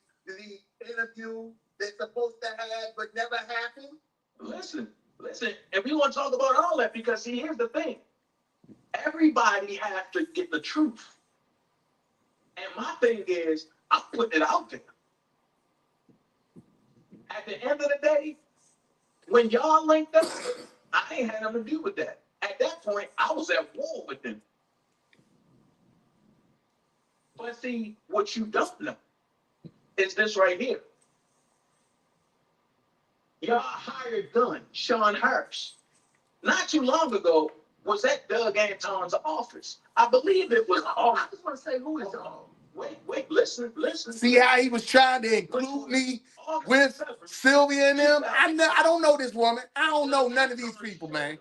interview they're supposed to have but never happened? Listen, and we want to talk about all that because see, here's the thing. Everybody has to get the truth. And my thing is, I'm putting it out there. At the end of the day, when y'all linked up, I ain't had nothing to do with that. At that point, I was at war with them. But see, what you don't know is this right here. Y'all hired gun, Sean Hurst, not too long ago, was at Doug Anton's office. I believe it was. I just want to say, who is y'all? Wait, listen. See how he was trying to include me with Sylvia and them? I don't know this woman. I don't know none of these people, man.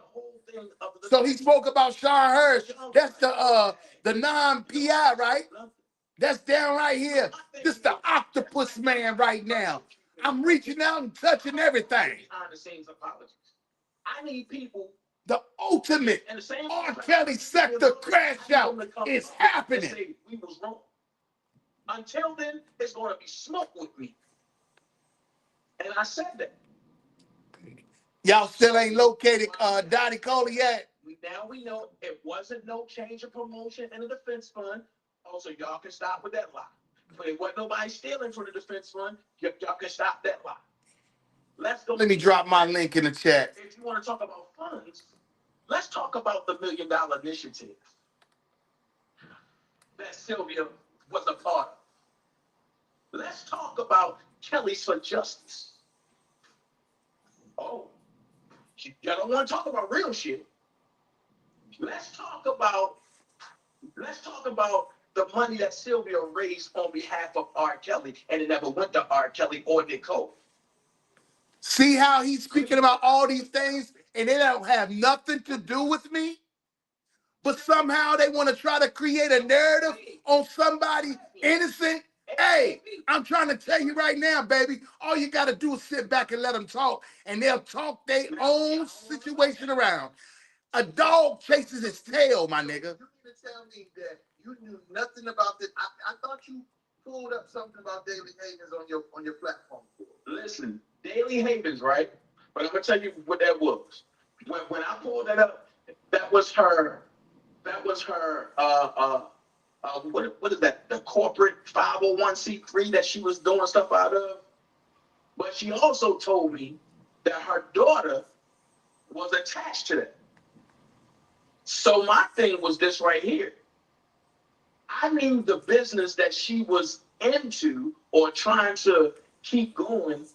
So he spoke about Sean Hurst. That's the non-PI, right? That's down right here. This the octopus man right now. I'm reaching out and touching everything. I need people. The ultimate R. Kelly sector crash out is happening. We was wrong. Until then, it's going to be smoke with me. And I said that. Y'all still ain't located Dottie Coley yet? Now we know it wasn't no change of promotion in the defense fund. Also, y'all can stop with that lie. But it wasn't nobody stealing from the defense fund. Y'all can stop that lie. Let's go. Let me drop my link in the chat. If you want to talk about funds, let's talk about the $1 Million Initiative that Sylvia was a part of. Let's talk about Kelly's for Justice. Oh, y'all don't want to talk about real shit. Let's talk about the money that Sylvia raised on behalf of R. Kelly, and it never went to R. Kelly or Nicole. See how he's speaking about all these things and they don't have nothing to do with me? But somehow they want to try to create a narrative on somebody innocent. Hey, I'm trying to tell you right now, baby, all you got to do is sit back and let them talk, and they'll talk their own situation around. A dog chases its tail, my nigga. You mean to tell me that you knew nothing about this? I thought you pulled up something about Daily Havens on your platform. Listen, Daily Havens, right? But I'm gonna tell you what that was. When I pulled that up, that was her. What is that? The corporate 501c3 that she was doing stuff out of. But she also told me that her daughter was attached to that. So my thing was this right here. I knew the business that she was into or trying to keep going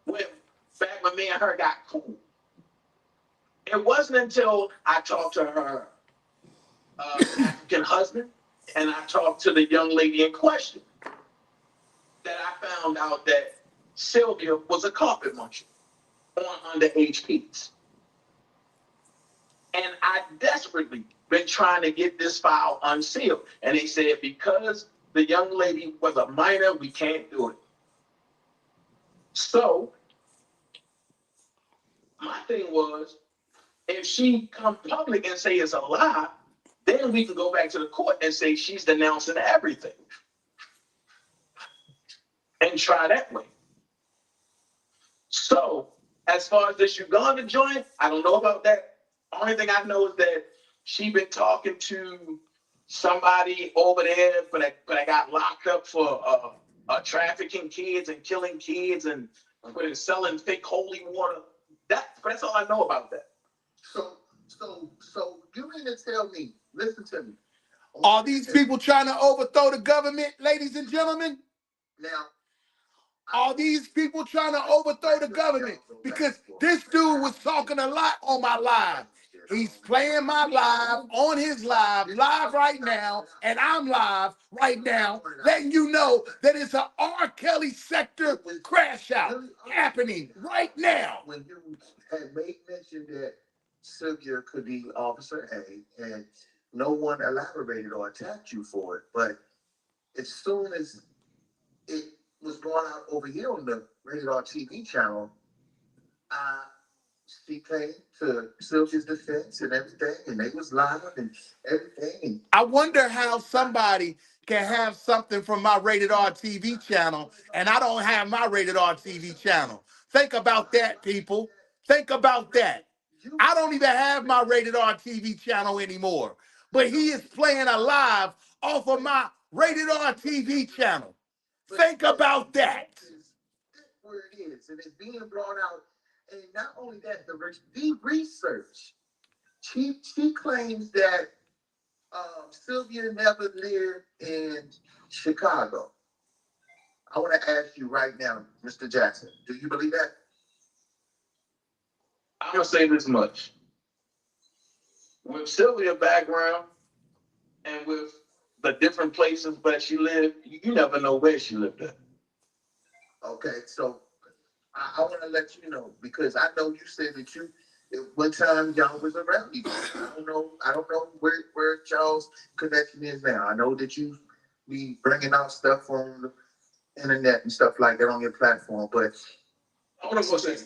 back when me and her got cool. It wasn't until I talked to her African husband and I talked to the young lady in question that I found out that Sylvia was a carpet muncher on underage kids. And I desperately been trying to get this file unsealed. And they said, because the young lady was a minor, we can't do it. So my thing was, if she come public and say it's a lie, then we can go back to the court and say she's denouncing everything. And try that way. So as far as this Uganda joint, I don't know about that. Only thing I know is that she been talking to somebody over there, but I got locked up for trafficking kids and killing kids and selling fake holy water. That's all I know about that. So you mean to tell me? Listen to me. Are these people trying to overthrow the government, ladies and gentlemen? Now, are these people trying to overthrow the government? Because this dude was talking a lot on my live. He's playing my live on his live right now, and I'm live right now, letting you know that it's an R. Kelly sector crash out happening right now. When you had made mention that Sylvia could be Officer A, and no one elaborated or attacked you for it, but as soon as it was going brought out over here on the Rated R TV channel, she came to Sylvia's defense and everything, and they was live and everything. I wonder how somebody can have something from my Rated R TV channel and I don't have my Rated R TV channel. Think about that, people. Think about that. I don't even have my Rated R TV channel anymore, but he is playing a live off of my Rated R TV channel. Think about that. Where it is, and it's being brought out. And not only that, the research. She claims that Sylvia never lived in Chicago. I want to ask you right now, Mr. Jackson, do you believe that? I'm gonna say this much. With Sylvia's background and with the different places that she lived, you never know where she lived at. Okay, so I want to let you know, because I know you said that you at one time y'all was around each other. I don't know where y'all's connection is now. I know that you be bringing out stuff on the internet and stuff like that on your platform, but I want to go say,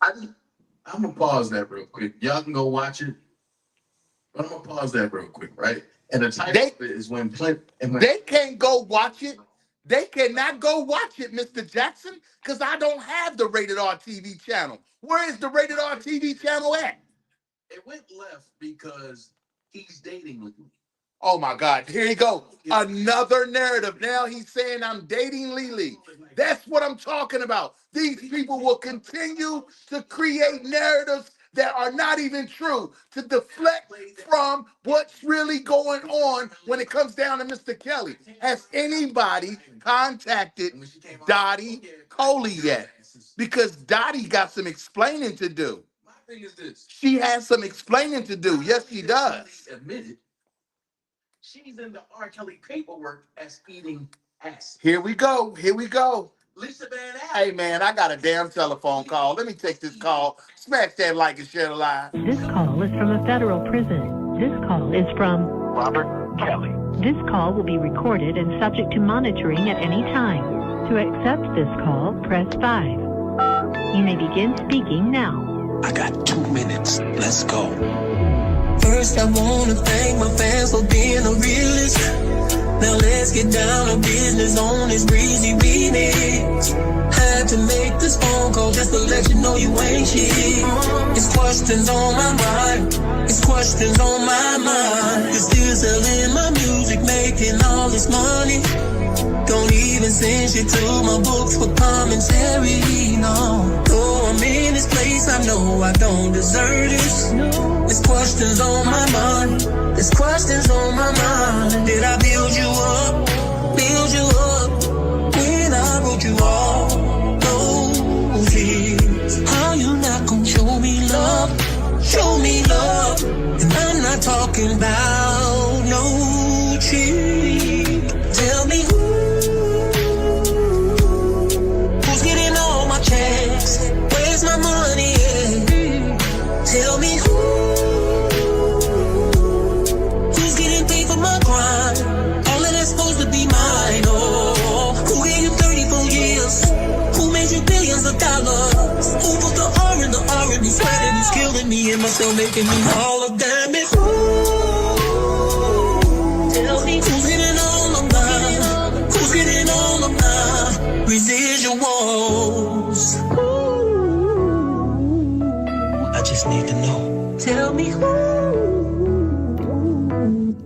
I'm gonna pause that real quick. Y'all can go watch it, but I'm gonna pause that real quick, right? And the title of it is when Clint and when They can't go watch it. They cannot go watch it, Mr. Jackson, because I don't have the Rated R TV channel. Where is the Rated R TV channel at? it went left because he's dating with me. Oh my God, here you go. Another narrative. Now he's saying I'm dating Lily. That's what I'm talking about. These people will continue to create narratives that are not even true to deflect from what's really going on when it comes down to Mr. Kelly. Has anybody contacted Dottie Coley yet? Because Dottie got some explaining to do. My thing is this. She has some explaining to do. Yes, she does. Admitted. She's in the R. Kelly paperwork as eating ass. Here we go. Here we go. Lisa Van Ass. Hey, man, I got a damn telephone call. Let me take this call. Smash that like and share the live. This call is from a federal prison. This call is from Robert Kelly. This call will be recorded and subject to monitoring at any time. To accept this call, press 5. You may begin speaking now. I got 2 minutes. Let's go. First, I wanna thank my fans for being a realist. Now let's get down to business on this breezy remix. Had to make this phone call just to let you know you ain't shit. It's questions on my mind. It's questions on my mind. You're still selling my music, making all this money. Don't even send shit to my books for commentary, no. Though I'm in this place, I know I don't deserve this. There's questions on my mind. There's questions on my mind. Did I build you up? Build you up when I wrote you all those years? How you not gonna show me love? Show me love. And I'm not talking about no cheat. Tell me who's getting all my checks? Where's my money at? Tell me who's getting paid for my crime? All of that's supposed to be mine. Oh, who gave you 34 years? Who made you billions of dollars? Who put the R in the R and sweating is killing me and myself, making me all of damn it. Tell me who's getting all of mine? Who's getting all of my residuals? I just need to know. Tell me who.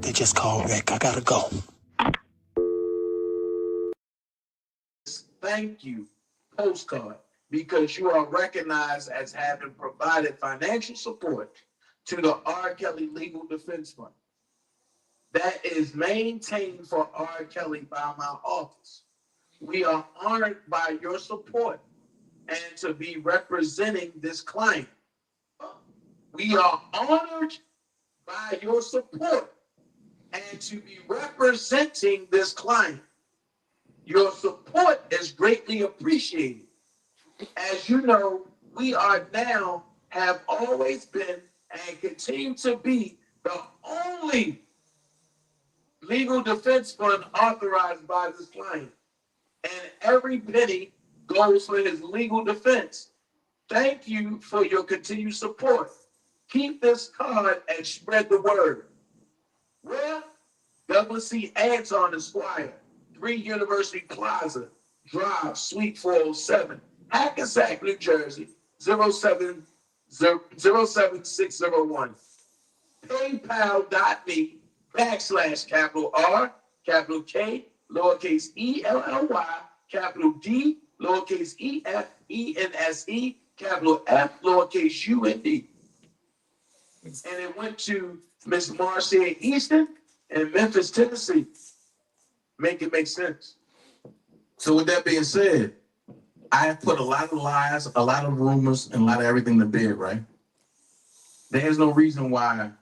They just called Rick. I gotta go. Thank you postcard, because you are recognized as having provided financial support to the R. Kelly Legal Defense Fund that is maintained for R. Kelly by my office. We are honored by your support and to be representing this client. We are honored by your support and to be representing this client. Your support is greatly appreciated. As you know, we are now, have always been, and continue to be the only legal defense fund authorized by this client. and every penny goes for his legal defense. Thank you for your continued support. Keep this card and spread the word. Where? WC Anton Esquire, 3 University Plaza Drive, Suite 407, Hackensack, New Jersey, 07601. PayPal.me/capital R, capital K, lowercase ELLY, capital D, lowercase EFENSE, capital F, lowercase UND. And it went to Miss Marcia Easton in Memphis, Tennessee. Make it make sense. So with that being said, I have put a lot of lies, a lot of rumors, and a lot of everything to bed, right? There's no reason why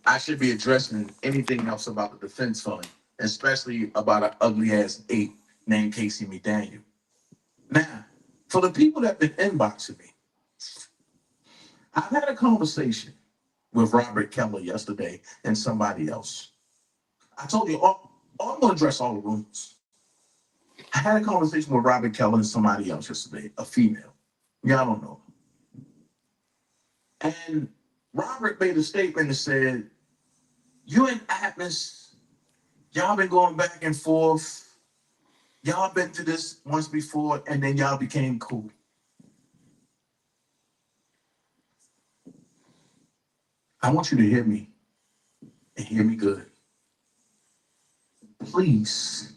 I should be addressing anything else about the defense fund, especially about an ugly ass ape named Casey McDaniel. Now, for the people that have been inboxing me, I've had a conversation with Robert Keller yesterday and somebody else. I told you, I'm going to address all the rumors. I had a conversation with Robert Keller and somebody else yesterday, a female. Y'all don't know. And Robert made a statement that said, you and Atmos, y'all been going back and forth. Y'all been through this once before, and then y'all became cool. I want you to hear me, and hear me good. Please,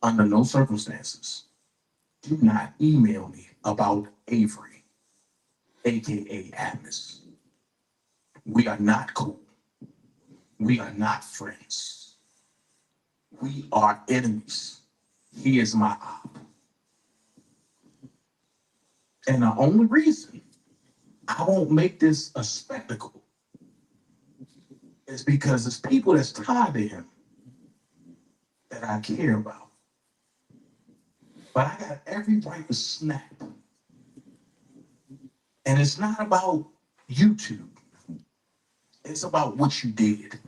under no circumstances, do not email me about Avery, aka Atmos. We are not cool. We are not friends. We are enemies. He is my op. And the only reason I won't make this a spectacle is because it's people that's tied to him that I care about. But I got every right to snap. And it's not about YouTube. It's about what you did.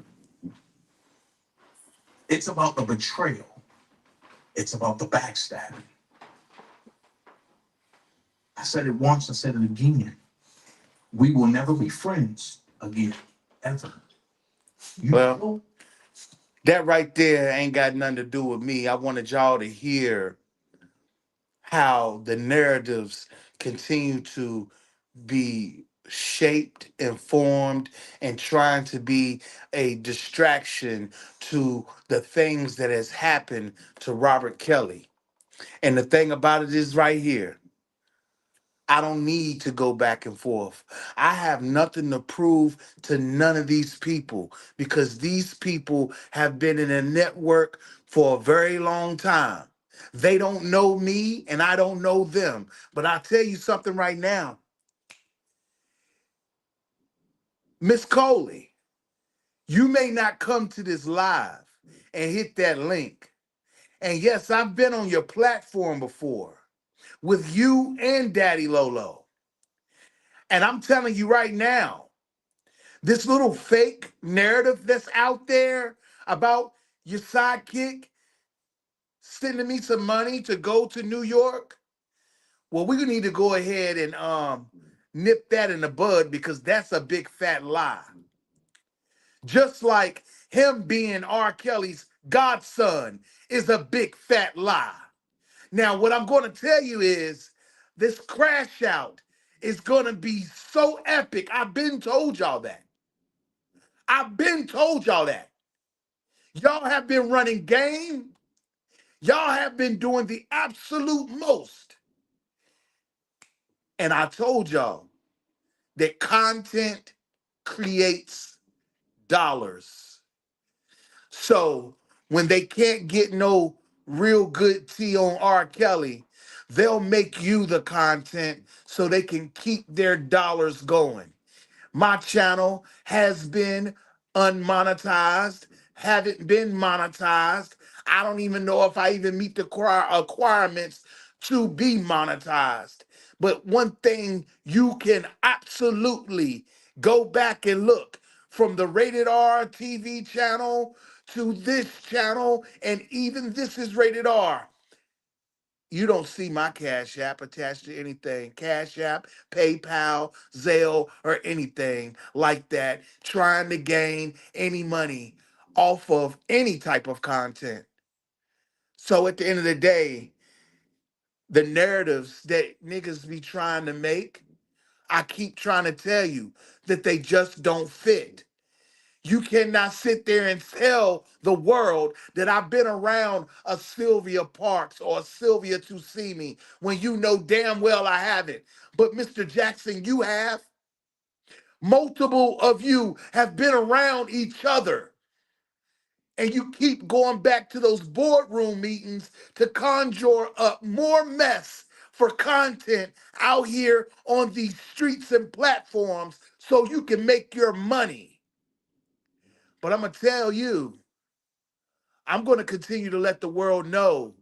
It's about the betrayal. It's about the backstabbing. I said it once, I said it again. We will never be friends again, ever. Well, that right there ain't got nothing to do with me. I wanted y'all to hear how the narratives continue to be shaped, informed, and trying to be a distraction to the things that has happened to Robert Kelly. And the thing about it is right here, I don't need to go back and forth. I have nothing to prove to none of these people because these people have been in a network for a very long time. They don't know me and I don't know them. But I'll tell you something right now. Miss Coley, you may not come to this live and hit that link. And yes, I've been on your platform before with you and Daddy Lolo. And I'm telling you right now, this little fake narrative that's out there about your sidekick sending me some money to go to New York, well, we need to go ahead and nip that in the bud because that's a big fat lie. Just like him being R. Kelly's godson is a big fat lie. Now, what I'm going to tell you is this crash out is going to be so epic. I've been told y'all that. I've been told y'all that. Y'all have been running game. Y'all have been doing the absolute most. And I told y'all that content creates dollars. So when they can't get no real good tea on R. Kelly, they'll make you the content so they can keep their dollars going. My channel has been unmonetized, haven't been monetized. I don't even know if I even meet the requirements to be monetized. But one thing you can absolutely go back and look from the Rated R TV channel to this channel, and even this is rated R, you don't see my Cash App attached to anything. Cash App, PayPal, Zelle, or anything like that, trying to gain any money off of any type of content. So at the end of the day, the narratives that niggas be trying to make, I keep trying to tell you that they just don't fit. You cannot sit there and tell the world that I've been around a Sylvia Parks or a Sylvia Tusimi when you know damn well I haven't. But Mr. Jackson, you have. Multiple of you have been around each other. And you keep going back to those boardroom meetings to conjure up more mess for content out here on these streets and platforms so you can make your money. But I'm going to tell you, I'm going to continue to let the world know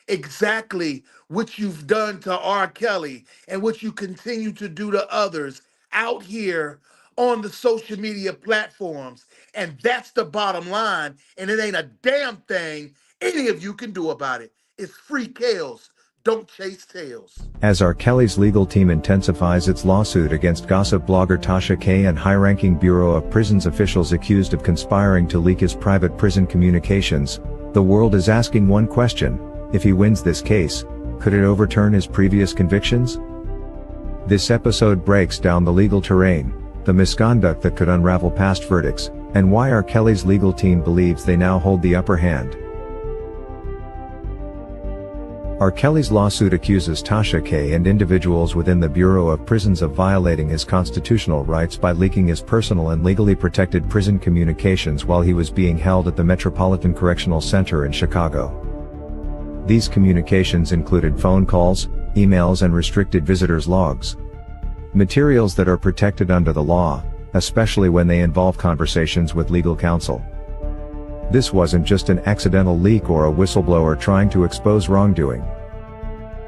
exactly what you've done to R. Kelly and what you continue to do to others out here on the social media platforms. And that's the bottom line. And it ain't a damn thing any of you can do about it. It's free chaos. Don't chase tails. As R. Kelly's legal team intensifies its lawsuit against gossip blogger Tasha K and high-ranking Bureau of Prisons officials accused of conspiring to leak his private prison communications, the world is asking one question: if he wins this case, could it overturn his previous convictions? This episode breaks down the legal terrain, the misconduct that could unravel past verdicts, and why R. Kelly's legal team believes they now hold the upper hand. R. Kelly's lawsuit accuses Tasha K and individuals within the Bureau of Prisons of violating his constitutional rights by leaking his personal and legally protected prison communications while he was being held at the Metropolitan Correctional Center in Chicago. These communications included phone calls, emails, and restricted visitors logs. Materials that are protected under the law, especially when they involve conversations with legal counsel. This wasn't just an accidental leak or a whistleblower trying to expose wrongdoing.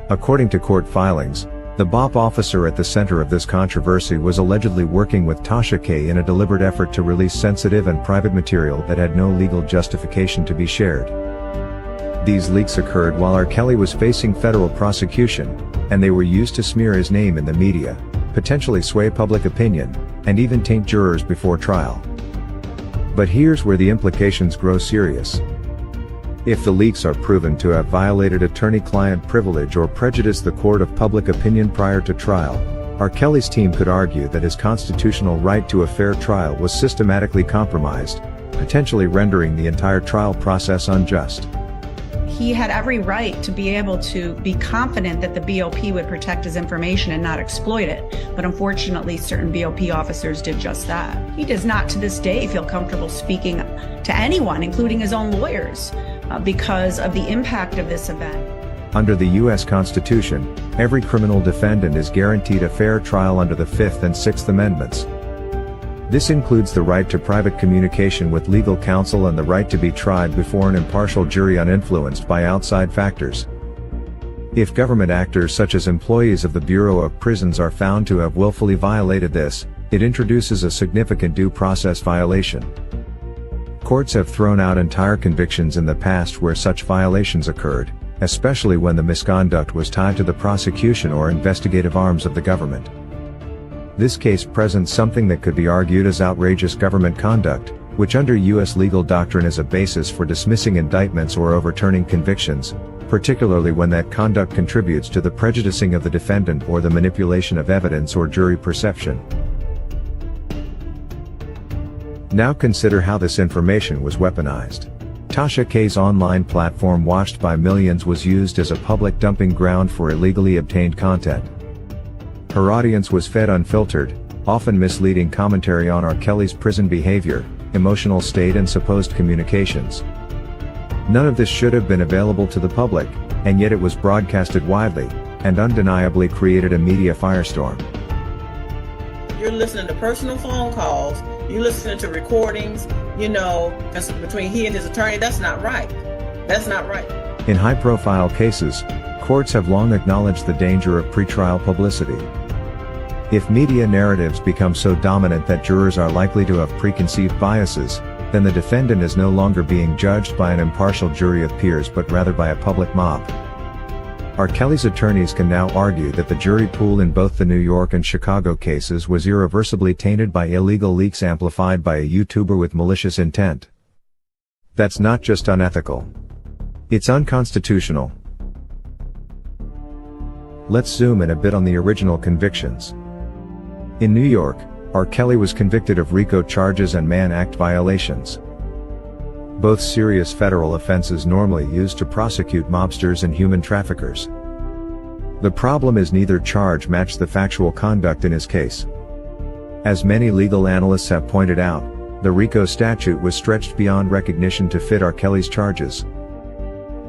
According to court filings, the BOP officer at the center of this controversy was allegedly working with Tasha K in a deliberate effort to release sensitive and private material that had no legal justification to be shared. These leaks occurred while R. Kelly was facing federal prosecution, and they were used to smear his name in the media, potentially sway public opinion, and even taint jurors before trial. But here's where the implications grow serious. If the leaks are proven to have violated attorney-client privilege or prejudiced the court of public opinion prior to trial, R. Kelly's team could argue that his constitutional right to a fair trial was systematically compromised, potentially rendering the entire trial process unjust. He had every right to be able to be confident that the BOP would protect his information and not exploit it. But unfortunately, certain BOP officers did just that. He does not to this day feel comfortable speaking to anyone, including his own lawyers, because of the impact of this event. Under the U.S. Constitution, every criminal defendant is guaranteed a fair trial under the Fifth and Sixth Amendments. This includes the right to private communication with legal counsel and the right to be tried before an impartial jury uninfluenced by outside factors. If government actors such as employees of the Bureau of Prisons are found to have willfully violated this, it introduces a significant due process violation. Courts have thrown out entire convictions in the past where such violations occurred, especially when the misconduct was tied to the prosecution or investigative arms of the government. This case presents something that could be argued as outrageous government conduct, which under U.S. legal doctrine is a basis for dismissing indictments or overturning convictions, particularly when that conduct contributes to the prejudicing of the defendant or the manipulation of evidence or jury perception. Now consider how this information was weaponized. Tasha K's online platform, watched by millions, was used as a public dumping ground for illegally obtained content. Her audience was fed unfiltered, often misleading commentary on R. Kelly's prison behavior, emotional state, and supposed communications. None of this should have been available to the public, and yet it was broadcasted widely, and undeniably created a media firestorm. You're listening to personal phone calls, you're listening to recordings, because between he and his attorney, that's not right. That's not right. In high-profile cases, courts have long acknowledged the danger of pretrial publicity. If media narratives become so dominant that jurors are likely to have preconceived biases, then the defendant is no longer being judged by an impartial jury of peers but rather by a public mob. R. Kelly's attorneys can now argue that the jury pool in both the New York and Chicago cases was irreversibly tainted by illegal leaks amplified by a YouTuber with malicious intent. That's not just unethical. It's unconstitutional. Let's zoom in a bit on the original convictions. In New York, R. Kelly was convicted of RICO charges and Mann Act violations. Both serious federal offenses normally used to prosecute mobsters and human traffickers. The problem is neither charge matched the factual conduct in his case. As many legal analysts have pointed out, the RICO statute was stretched beyond recognition to fit R. Kelly's charges.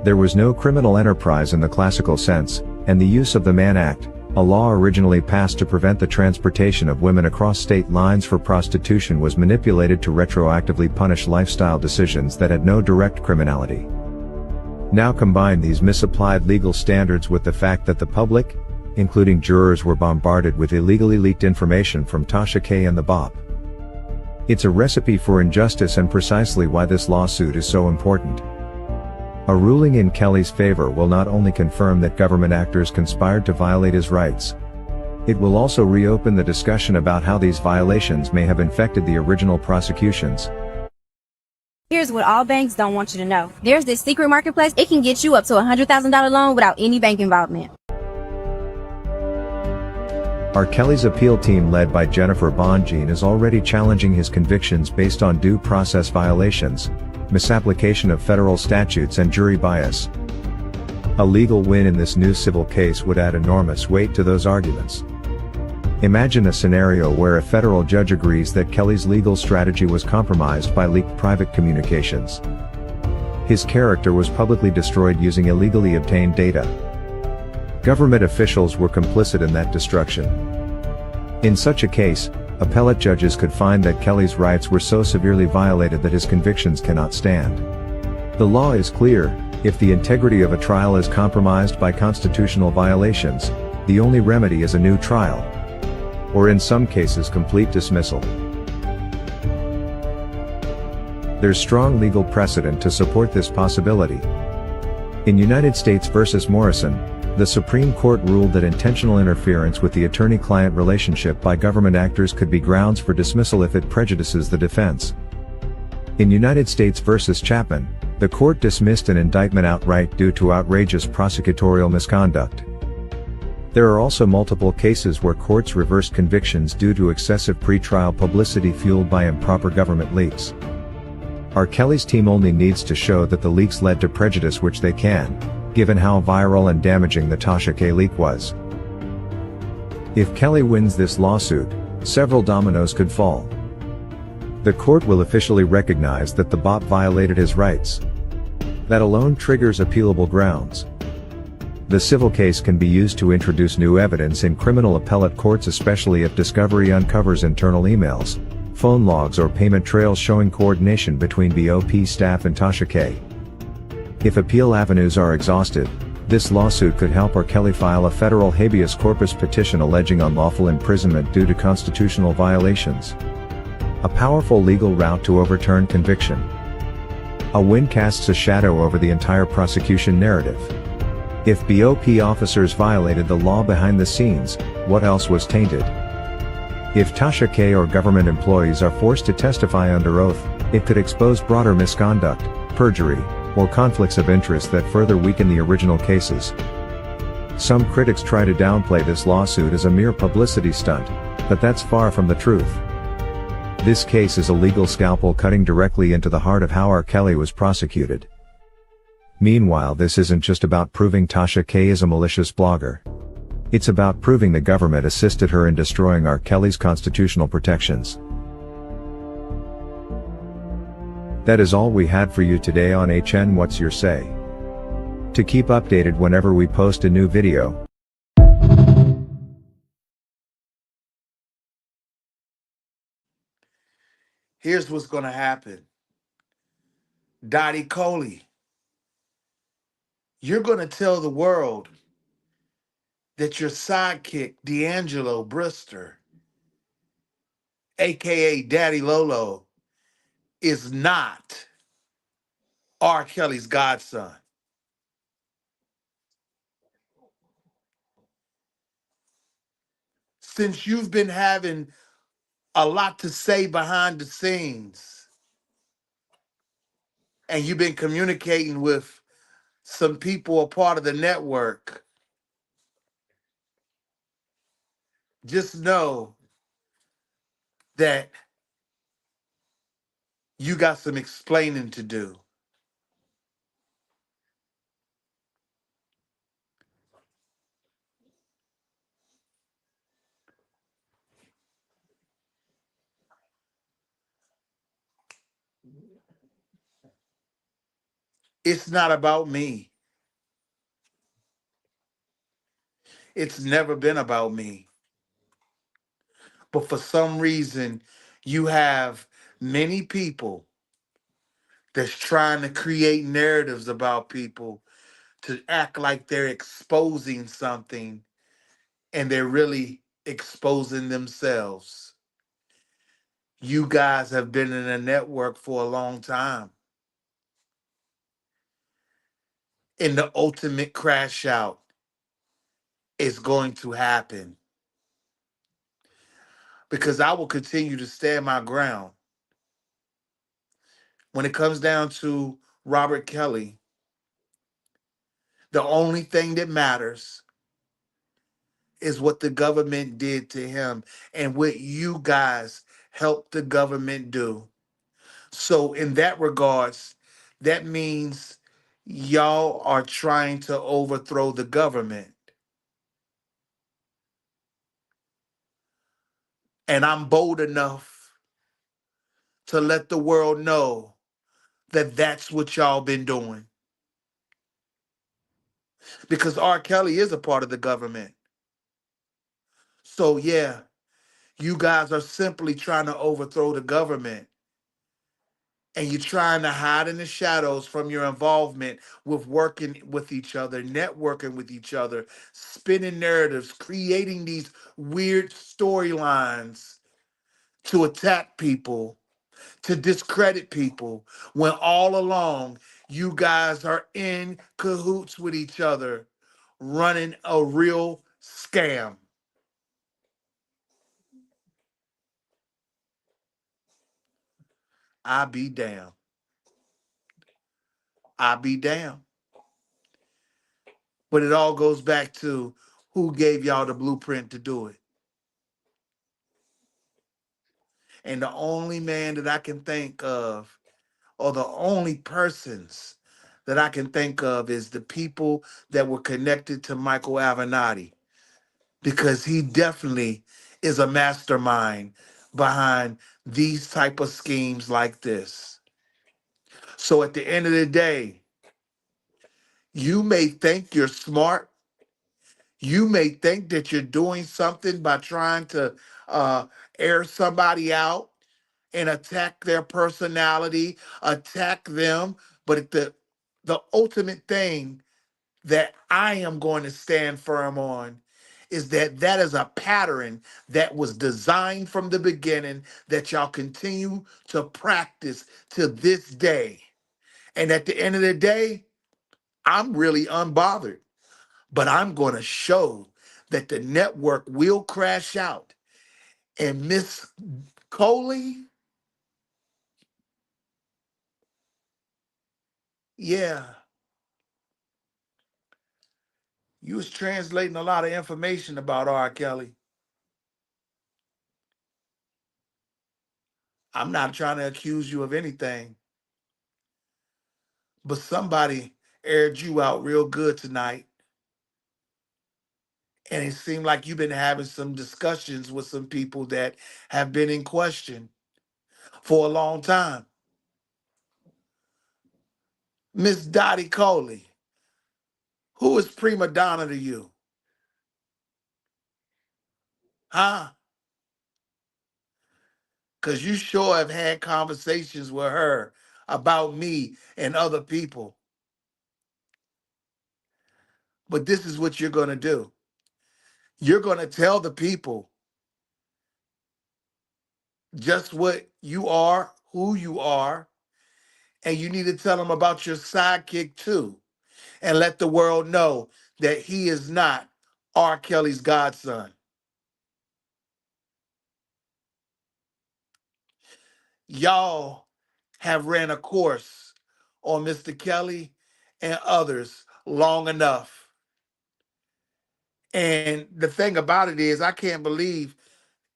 There was no criminal enterprise in the classical sense, and the use of the Mann Act, a law originally passed to prevent the transportation of women across state lines for prostitution, was manipulated to retroactively punish lifestyle decisions that had no direct criminality. Now combine these misapplied legal standards with the fact that the public, including jurors, were bombarded with illegally leaked information from Tasha K and the BOP. It's a recipe for injustice and precisely why this lawsuit is so important. A ruling in Kelly's favor will not only confirm that government actors conspired to violate his rights, it will also reopen the discussion about how these violations may have infected the original prosecutions. Here's what all banks don't want you to know. There's this secret marketplace. It can get you up to a $100,000 loan without any bank involvement. R. Kelly's appeal team led by Jennifer Bonjean is already challenging his convictions based on due process violations, misapplication of federal statutes and jury bias. A legal win in this new civil case would add enormous weight to those arguments. Imagine a scenario where a federal judge agrees that Kelly's legal strategy was compromised by leaked private communications. His character was publicly destroyed using illegally obtained data. Government officials were complicit in that destruction. In such a case, appellate judges could find that Kelly's rights were so severely violated that his convictions cannot stand. The law is clear: if the integrity of a trial is compromised by constitutional violations, the only remedy is a new trial. Or in some cases complete dismissal. There's strong legal precedent to support this possibility. In United States v. Morrison, the Supreme Court ruled that intentional interference with the attorney-client relationship by government actors could be grounds for dismissal if it prejudices the defense. In United States v. Chapman, the court dismissed an indictment outright due to outrageous prosecutorial misconduct. There are also multiple cases where courts reversed convictions due to excessive pretrial publicity fueled by improper government leaks. R. Kelly's team only needs to show that the leaks led to prejudice, which they can, given how viral and damaging the Tasha K leak was. If Kelly wins this lawsuit, several dominoes could fall. The court will officially recognize that the BOP violated his rights. That alone triggers appealable grounds. The civil case can be used to introduce new evidence in criminal appellate courts, especially if discovery uncovers internal emails, phone logs, or payment trails showing coordination between BOP staff and Tasha K. If appeal avenues are exhausted, this lawsuit could help R. Kelly file a federal habeas corpus petition alleging unlawful imprisonment due to constitutional violations. A powerful legal route to overturn conviction. A win casts a shadow over the entire prosecution narrative. If BOP officers violated the law behind the scenes, what else was tainted? If Tasha K or government employees are forced to testify under oath, it could expose broader misconduct, perjury, or conflicts of interest that further weaken the original cases. Some critics try to downplay this lawsuit as a mere publicity stunt, but that's far from the truth. This case is a legal scalpel cutting directly into the heart of how R. Kelly was prosecuted. Meanwhile, this isn't just about proving Tasha K is a malicious blogger. It's about proving the government assisted her in destroying R. Kelly's constitutional protections. That is all we had for you today on HN What's Your Say? To keep updated whenever we post a new video, Here's what's gonna happen. Dottie Coley, you're gonna tell the world that your sidekick, D'Angelo Brister, aka Daddy Lolo, is not R. Kelly's godson. Since you've been having a lot to say behind the scenes and you've been communicating with some people a part of the network, just know that you got some explaining to do. It's not about me. It's never been about me. But for some reason, you have many people that's trying to create narratives about people to act like they're exposing something and they're really exposing themselves. You guys have been in a network for a long time. And the ultimate crash out is going to happen because I will continue to stand my ground. When it comes down to Robert Kelly, the only thing that matters is what the government did to him and what you guys helped the government do. So in that regards, that means y'all are trying to overthrow the government. And I'm bold enough to let the world know that that's what y'all been doing. Because R. Kelly is a part of the government. So yeah, you guys are simply trying to overthrow the government. And you're trying to hide in the shadows from your involvement with working with each other, networking with each other, spinning narratives, creating these weird storylines to attack people, to discredit people, when all along you guys are in cahoots with each other, running a real scam. I be damned. I be damned. But it all goes back to who gave y'all the blueprint to do it. And the only man that I can think of, or the only persons that I can think of, is the people that were connected to Michael Avenatti, because he definitely is a mastermind behind these type of schemes like this. So at the end of the day, you may think you're smart. You may think that you're doing something by trying to air somebody out and attack their personality, attack them. But the ultimate thing that I am going to stand firm on is that that is a pattern that was designed from the beginning that y'all continue to practice to this day. And at the end of the day, I'm really unbothered, but I'm going to show that the network will crash out. And Miss Coley, yeah, you was translating a lot of information about R. Kelly. I'm not trying to accuse you of anything, but somebody aired you out real good tonight. And it seemed like you've been having some discussions with some people that have been in question for a long time. Miss Dottie Coley, who is prima donna to you? Huh? Because you sure have had conversations with her about me and other people. But this is what you're going to do. You're going to tell the people just what you are, who you are, and you need to tell them about your sidekick too, and let the world know that he is not R. Kelly's godson. Y'all have ran a course on Mr. Kelly and others long enough. And the thing about it is, I can't believe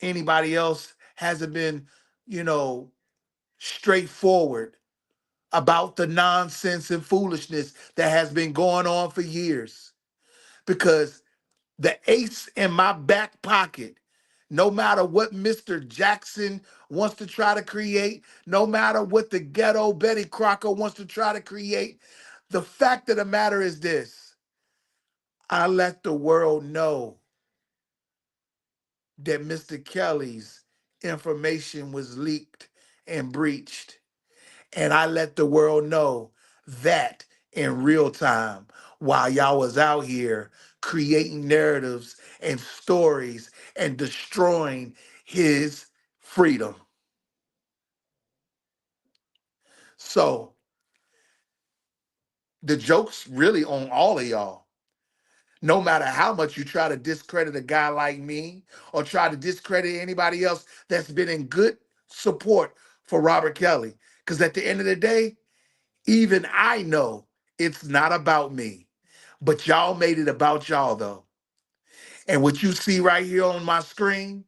anybody else hasn't been, straightforward about the nonsense and foolishness that has been going on for years. Because the ace in my back pocket, no matter what Mr. Jackson wants to try to create, no matter what the ghetto Betty Crocker wants to try to create, the fact of the matter is this: I let the world know that Mr. Kelly's information was leaked and breached. And I let the world know that in real time while y'all was out here creating narratives and stories and destroying his freedom. So the joke's really on all of y'all. No matter how much you try to discredit a guy like me or try to discredit anybody else that's been in good support for Robert Kelly. Because at the end of the day, even I know it's not about me. But y'all made it about y'all, though. And what you see right here on my screen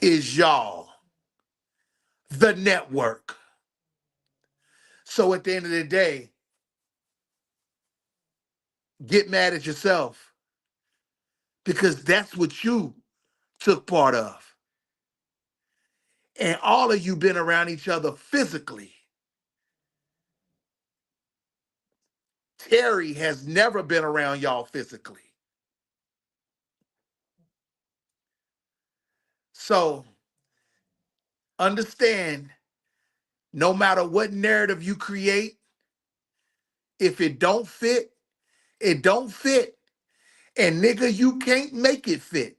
is y'all, the network. So at the end of the day, get mad at yourself because that's what you took part of. And all of you been around each other physically. Terry has never been around y'all physically. So understand, no matter what narrative you create, if it don't fit, it don't fit. And nigga, you can't make it fit.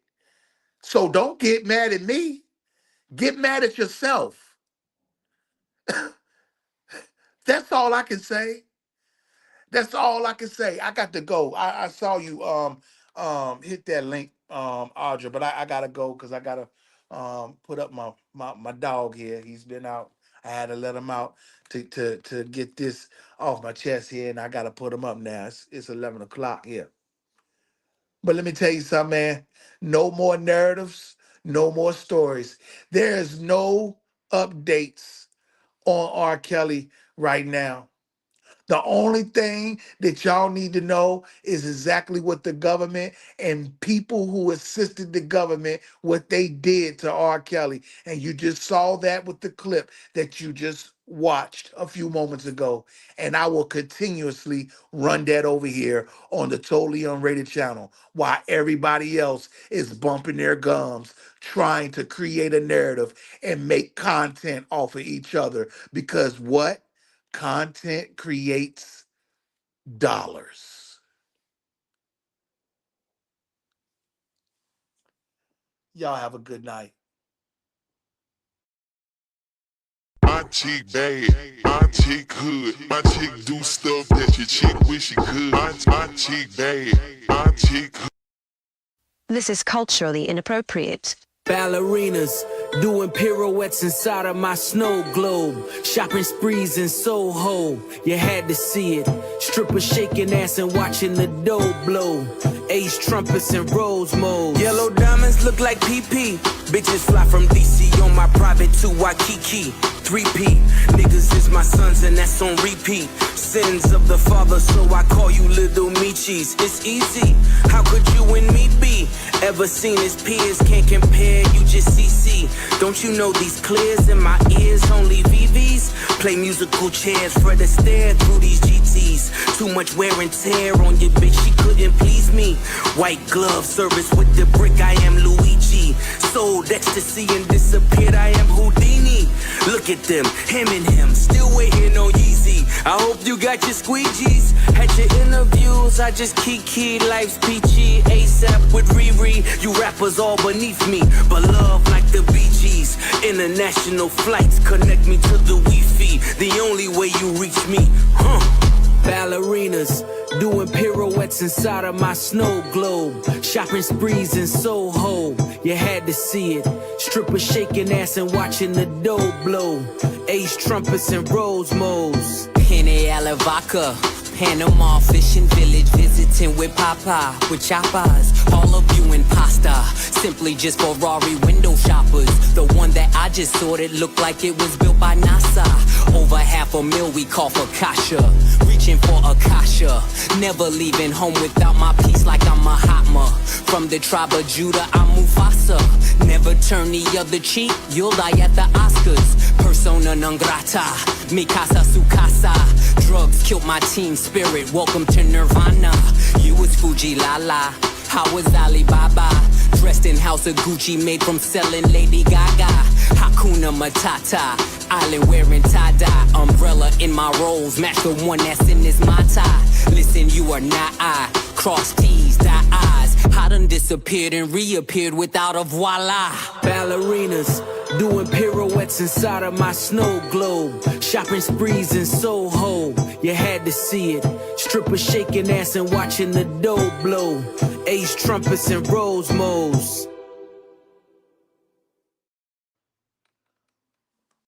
So don't get mad at me. Get mad at yourself. That's all I can say. That's all I can say. I got to go. I saw you hit that link, Audra, but I gotta go because I gotta put up my dog here. He's been out. I had to let him out to get this off my chest here, and I gotta put him up now. It's 11 o'clock here. But let me tell you something, man. No more narratives, no more stories. There's no updates on R. Kelly right now. The only thing that y'all need to know is exactly what the government and people who assisted the government, what they did to R. Kelly. And you just saw that with the clip that you just watched a few moments ago. And I will continuously run that over here on the Totally Unrated channel while everybody else is bumping their gums, trying to create a narrative and make content off of each other. Because what? Content creates dollars. Y'all have a good night. My chick bad, my chick hood, my chick do stuff that your chick wish she could. My chick bad, my chick hood. This is culturally inappropriate. Ballerinas doing pirouettes inside of my snow globe. Shopping sprees in Soho, you had to see it. Strippers shaking ass and watching the dough blow. Ace trumpets in rose mode. Yellow diamonds look like PP. Bitches fly from DC on my private to Waikiki. 3P, niggas is my sons and that's on repeat. Sins of the father, so I call you little Michis. It's easy, how could you and me be? Ever seen his peers, can't compare, you just CC. Don't you know these clears in my ears, only VVs? Play musical chairs for the stare through these GTs. Too much wear and tear on your bitch, she couldn't please me. White glove service with the brick, I am Luigi. Sold ecstasy and disappeared, I am Houdini. Look at them, him and him, still waiting on Yeezy. I hope you got your squeegees. Had your interviews, I just kiki. Life's peachy, ASAP with Riri. You rappers all beneath me, but love like the Bee Gees. In International flights connect me to the Wi-Fi. The only way you reach me, Ballerinas doing pirouettes inside of my snow globe. Shopping sprees in Soho, you had to see it. Strippers shaking ass and watching the dough blow. Ace trumpets and Rosemos. Henny Alavaca, Panama fishing village, visiting with Papa, with chapas. All of you in pasta, simply just Ferrari window shoppers. The one that I just sorted looked like it was built by NASA. Over $500,000 we call for Kasha, reaching for Akasha. Never leaving home without my piece like I'm Mahatma. From the tribe of Judah, I'm Mufasa. Never turn the other cheek, you'll die at the Oscars. Persona non grata, mi casa su casa. Drugs killed my team spirit, welcome to Nirvana. You was Fuji Lala, I was Alibaba. Dressed in house of Gucci, made from selling Lady Gaga. Hakuna Matata, island wearing tie-dye. Umbrella in my rolls, match the one that's in this my tie. Listen, you are not I, cross T's, dot I's. I done disappeared and reappeared without a voila. Ballerinas doing pirouettes inside of my snow globe. Shopping sprees in Soho, you had to see it. Strippers shaking ass and watching the dough blow. Ace trumpets and Rosemos.